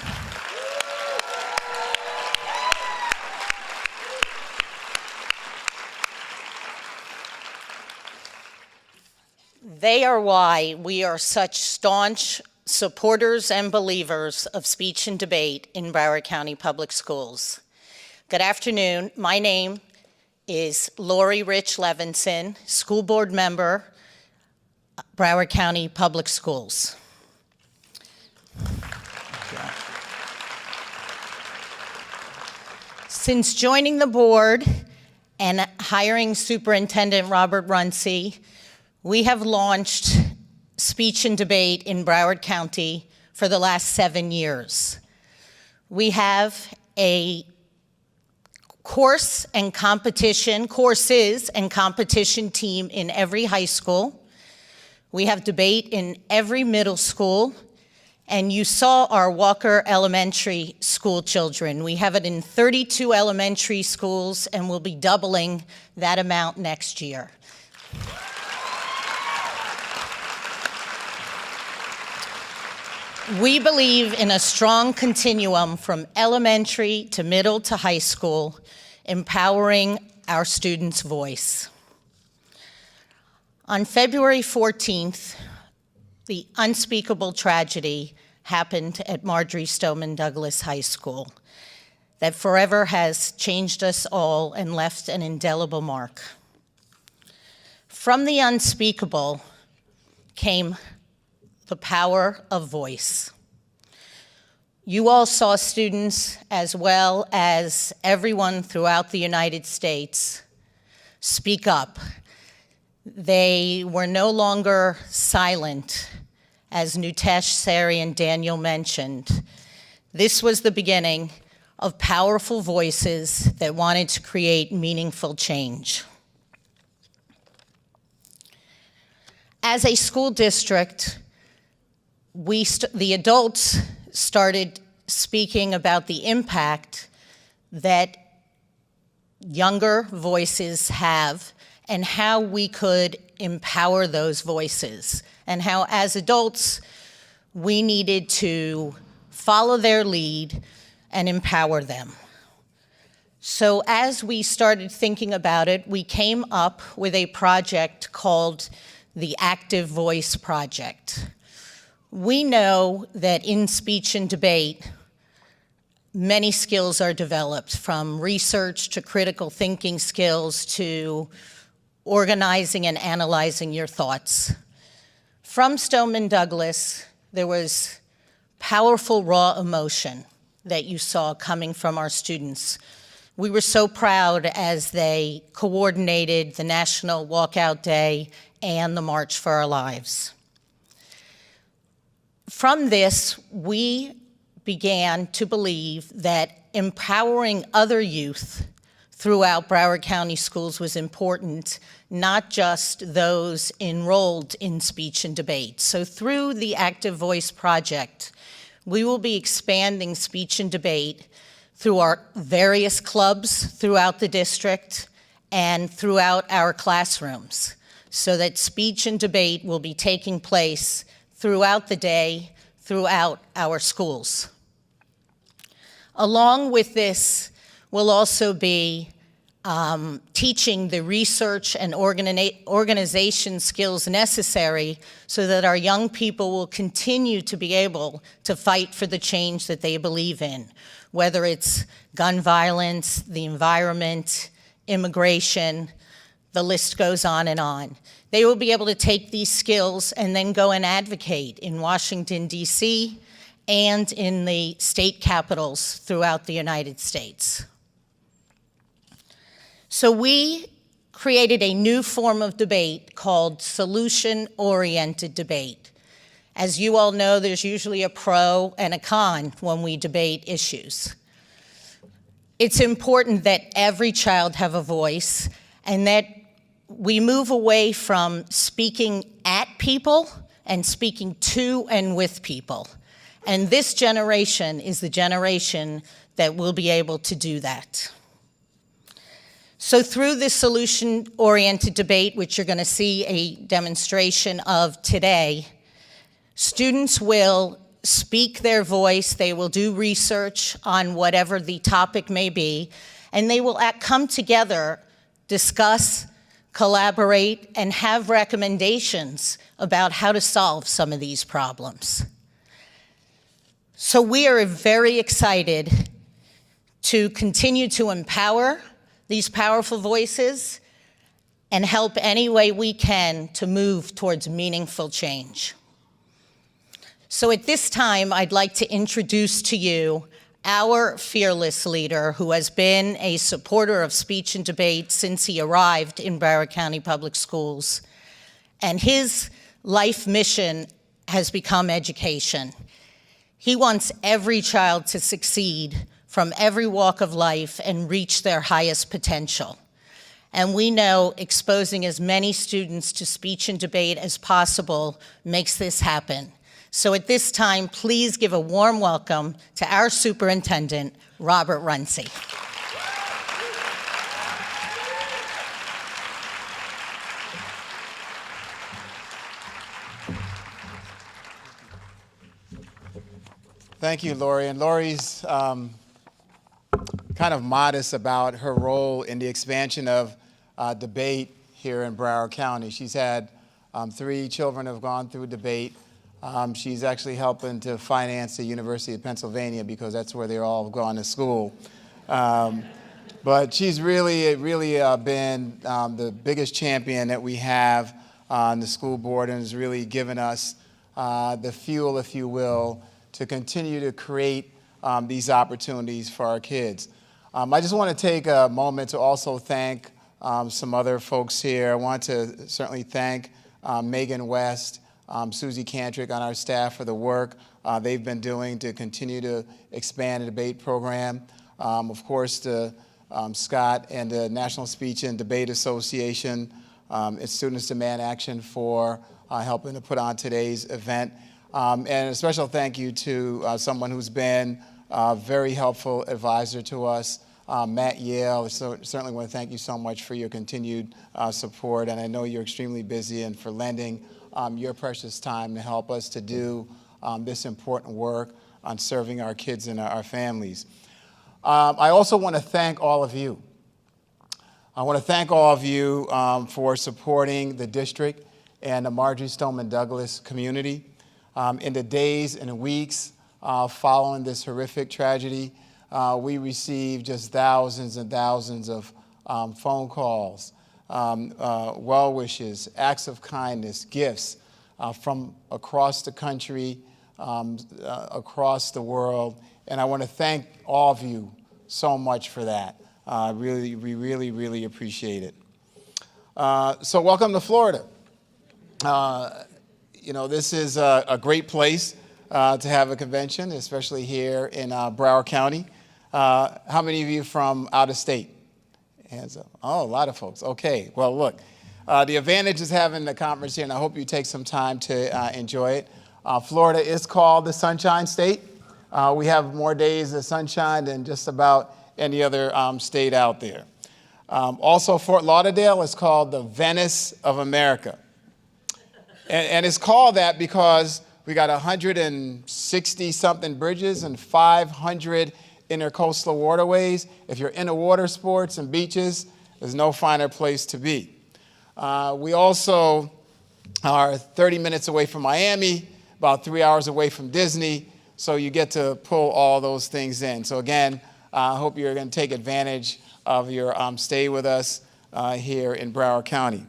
They are why we are such staunch supporters and believers of speech and debate in Broward County Public Schools. Good afternoon. My name is Lori Rich Levinson, school board member, Broward County Public Schools. Since joining the board and hiring Superintendent Robert Runcie, we have launched speech and debate in Broward County for the last 7 years. We have a courses and competition team in every high school. We have debate in every middle school, and you saw our Walker Elementary School children. We have it in 32 elementary schools, and we'll be doubling that amount next year. We believe in a strong continuum from elementary to middle to high school, empowering our students' voice. On February 14th, the unspeakable tragedy happened at Marjory Stoneman Douglas High School that forever has changed us all and left an indelible mark. From the unspeakable came the power of voice. You all saw students, as well as everyone throughout the United States, speak up. They were no longer silent, as Nutesh, Sari, and Daniel mentioned. This was the beginning of powerful voices that wanted to create meaningful change. As a school district, the adults started speaking about the impact that younger voices have and how we could empower those voices, and how as adults we needed to follow their lead and empower them. So as we started thinking about it, we came up with a project called the Active Voice Project. We know that in speech and debate, many skills are developed, from research to critical thinking skills to organizing and analyzing your thoughts. From Stoneman Douglas, there was powerful raw emotion that you saw coming from our students. We were so proud as they coordinated the National Walkout Day and the March for Our Lives. From this, we began to believe that empowering other youth throughout Broward County schools was important, not just those enrolled in speech and debate. So through the Active Voice Project, we will be expanding speech and debate through our various clubs throughout the district and throughout our classrooms, so that speech and debate will be taking place throughout the day, throughout our schools. Along with this will also be teaching the research and organization skills necessary so that our young people will continue to be able to fight for the change that they believe in, whether it's gun violence, the environment, immigration, the list goes on and on. They will be able to take these skills and then go and advocate in Washington, D.C., and in the state capitals throughout the United States. So we created a new form of debate called solution-oriented debate. As you all know, there's usually a pro and a con when we debate issues. It's important that every child have a voice and that we move away from speaking at people and speaking to and with people. And this generation is the generation that will be able to do that. So through this solution-oriented debate, which you're going to see a demonstration of today, students will speak their voice, they will do research on whatever the topic may be, and they will come together, discuss, collaborate, and have recommendations about how to solve some of these problems. So we are very excited to continue to empower these powerful voices and help any way we can to move towards meaningful change. So at this time, I'd like to introduce to you our fearless leader who has been a supporter of speech and debate since he arrived in Broward County Public Schools. And his life mission has become education. He wants every child to succeed from every walk of life and reach their highest potential. And we know exposing as many students to speech and debate as possible makes this happen. So at this time, please give a warm welcome to our superintendent, Robert Runcie. Thank you, Lori. And Lori's kind of modest about her role in the expansion of debate here in Broward County. She's had 3 children who have gone through debate. She's actually helping to finance the University of Pennsylvania because that's where they're all gone to school. But she's really been the biggest champion that we have on the school board and has really given us the fuel, if you will, to continue to create these opportunities for our kids. I just want to take a moment to also thank some other folks here. I want to certainly thank Megan West, Susie Cantrick on our staff for the work they've been doing to continue to expand the debate program. Of course, to Scott and the National Speech and Debate Association, and Students Demand Action for helping to put on today's event. And a special thank you to someone who's been a very helpful advisor to us, Matt Yale. So certainly want to thank you so much for your continued support, and I know you're extremely busy, and for lending your precious time to help us to do this important work on serving our kids and our families. I also want to thank all of you. I want to thank all of you for supporting the district and the Marjory Stoneman Douglas community. In the days and weeks following this horrific tragedy, we received just thousands and thousands of phone calls, well wishes, acts of kindness, gifts from across the country, across the world. And I want to thank all of you so much for that. We really appreciate it. So welcome to Florida. You know, this is a great place to have a convention, especially here in Broward County. How many of you from out of state? Hands up. Oh, a lot of folks. Okay. Well, look, the advantage is having the conference here, and I hope you take some time to enjoy it. Florida is called the Sunshine State. We have more days of sunshine than just about any other state out there. Also, Fort Lauderdale is called the Venice of America. And it's called that because we got 160-something bridges and 500 intercoastal waterways. If you're into water sports and beaches, there's no finer place to be. We also are 30 minutes away from Miami, about 3 hours away from Disney, so you get to pull all those things in. So again, I hope you're going to take advantage of your stay with us here in Broward County.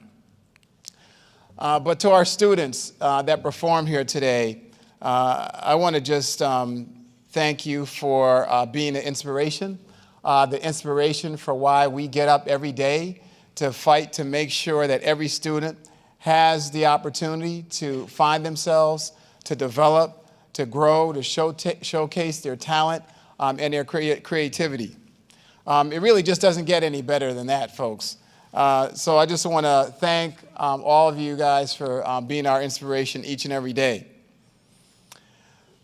But to our students that perform here today, I want to just thank you for being an inspiration, the inspiration for why we get up every day to fight to make sure that every student has the opportunity to find themselves, to develop, to grow, to showcase their talent and their creativity. It really just doesn't get any better than that, folks. So I just want to thank all of you guys for being our inspiration each and every day.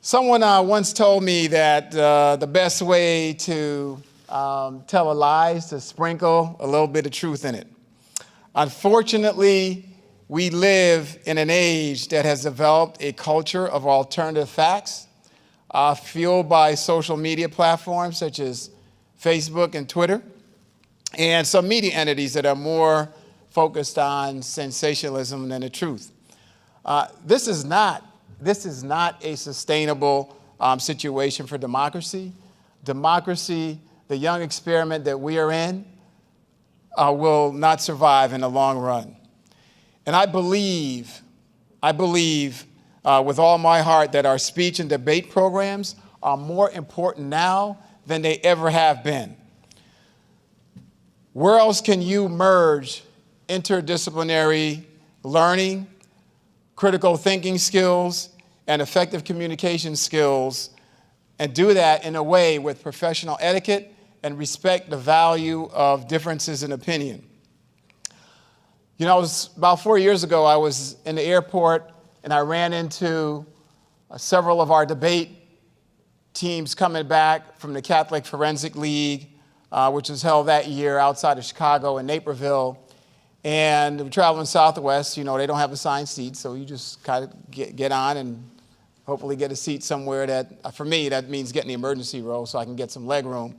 Someone once told me that the best way to tell a lie is to sprinkle a little bit of truth in it. Unfortunately, we live in an age that has developed a culture of alternative facts, fueled by social media platforms such as Facebook and Twitter, and some media entities that are more focused on sensationalism than the truth. This is not a sustainable situation for democracy. Democracy, the young experiment that we are in, will not survive in the long run. And I believe with all my heart that our speech and debate programs are more important now than they ever have been. Where else can you merge interdisciplinary learning, critical thinking skills, and effective communication skills, and do that in a way with professional etiquette and respect the value of differences in opinion? You know, it was about 4 years ago, I was in the airport and I ran into several of our debate teams coming back from the Catholic Forensic League, which was held that year outside of Chicago in Naperville. And we're traveling Southwest, you know, they don't have assigned seats, so you just kind of get on and hopefully get a seat somewhere that, for me, that means getting the emergency row so I can get some leg room.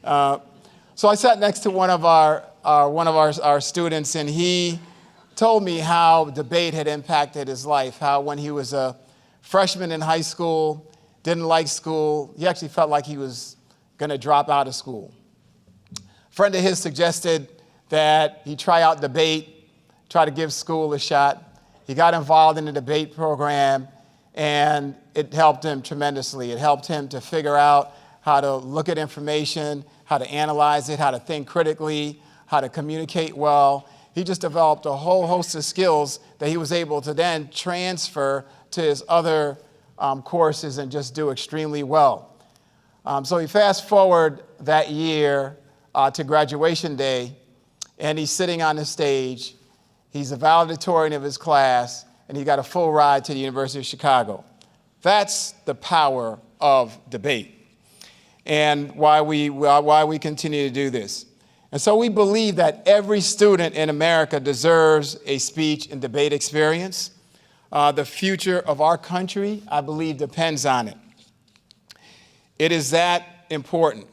So I sat next to one of our students, and he told me how debate had impacted his life, how when he was a freshman in high school, didn't like school, he actually felt like he was going to drop out of school. A friend of his suggested that he try out debate, try to give school a shot. He got involved in the debate program, and it helped him tremendously. It helped him to figure out how to look at information, how to analyze it, how to think critically, how to communicate well. He just developed a whole host of skills that he was able to then transfer to his other courses and just do extremely well. So he fast forward that year to graduation day, and he's sitting on the stage. He's a valedictorian of his class, and he got a full ride to the University of Chicago. That's the power of debate, and why we continue to do this. And so we believe that every student in America deserves a speech and debate experience. The future of our country, I believe, depends on it. It is that important.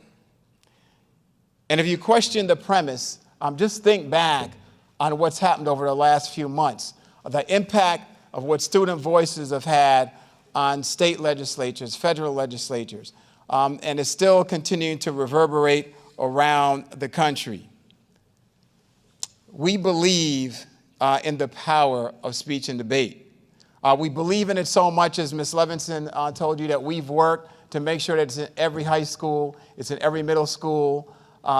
And if you question the premise, just think back on what's happened over the last few months, the impact of what student voices have had on state legislatures, federal legislatures, and it's still continuing to reverberate around the country. We believe in the power of speech and debate. We believe in it so much, as Ms. Levinson told you, that we've worked to make sure that it's in every high school, it's in every middle school.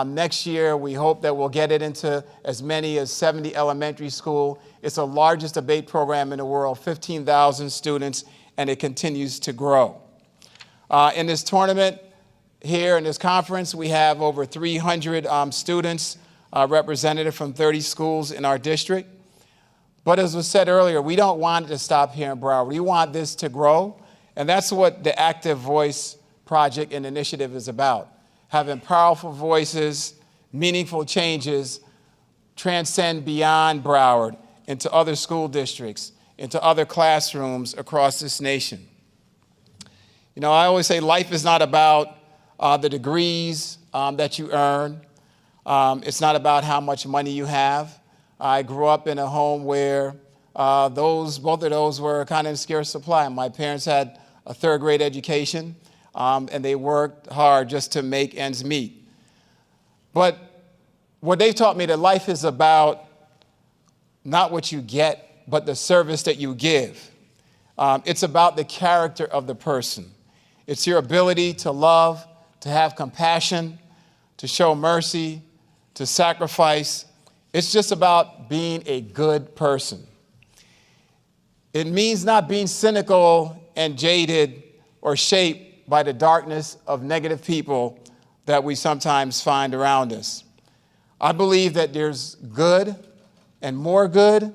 Next year, we hope that we'll get it into as many as 70 elementary school. It's the largest debate program in the world, 15,000 students, and it continues to grow. In this tournament, here in this conference, we have over 300 students represented from 30 schools in our district. But as was said earlier, we don't want it to stop here in Broward. We want this to grow, and that's what the Active Voice Project and initiative is about. Having powerful voices, meaningful changes, transcend beyond Broward into other school districts, into other classrooms across this nation. You know, I always say life is not about the degrees that you earn. It's not about how much money you have. I grew up in a home where both of those were kind of in scarce supply. My parents had a third-grade education, and they worked hard just to make ends meet. But what they've taught me, that life is about not what you get, but the service that you give. It's about the character of the person. It's your ability to love, to have compassion, to show mercy, to sacrifice. It's just about being a good person. It means not being cynical and jaded or shaped by the darkness of negative people that we sometimes find around us. I believe that there's good and more good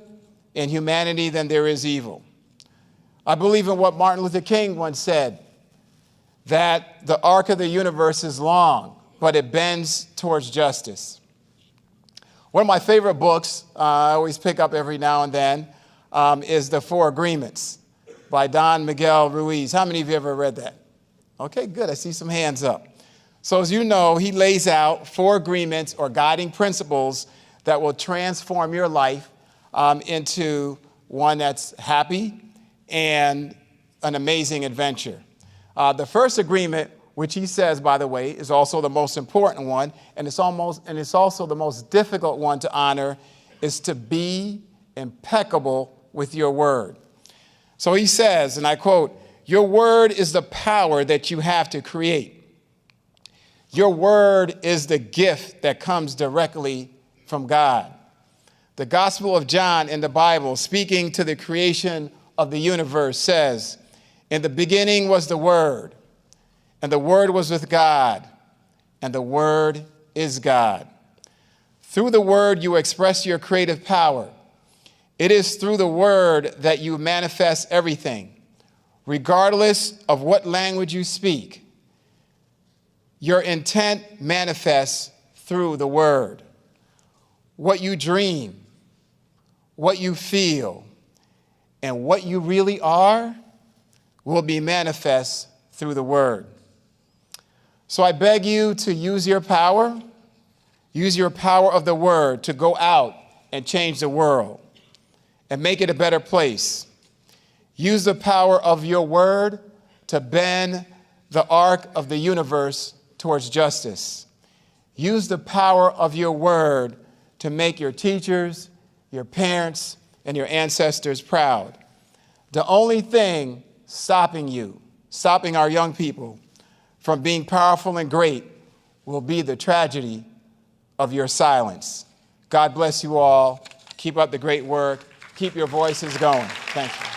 in humanity than there is evil. I believe in what Martin Luther King once said, that the arc of the universe is long, but it bends towards justice. One of my favorite books, I always pick up every now and then, is The Four Agreements by Don Miguel Ruiz. How many of you ever read that? Okay, good. I see some hands up. So as you know, he lays out 4 agreements or guiding principles that will transform your life into one that's happy and an amazing adventure. The first agreement, which he says, by the way, is also the most important one, and it's also the most difficult one to honor, is to be impeccable with your word. So he says, and I quote, "Your word is the power that you have to create. Your word is the gift that comes directly from God." The Gospel of John in the Bible, speaking to the creation of the universe, says, "In the beginning was the Word, and the Word was with God, and the Word is God." Through the Word, you express your creative power. It is through the Word that you manifest everything, regardless of what language you speak. Your intent manifests through the Word. What you dream, what you feel, and what you really are will be manifest through the Word. So I beg you to use your power of the Word to go out and change the world and make it a better place. Use the power of your word to bend the arc of the universe towards justice. Use the power of your word to make your teachers, your parents, and your ancestors proud. The only thing stopping our young people from being powerful and great will be the tragedy of your silence. God bless you all. Keep up the great work. Keep your voices going. Thank you.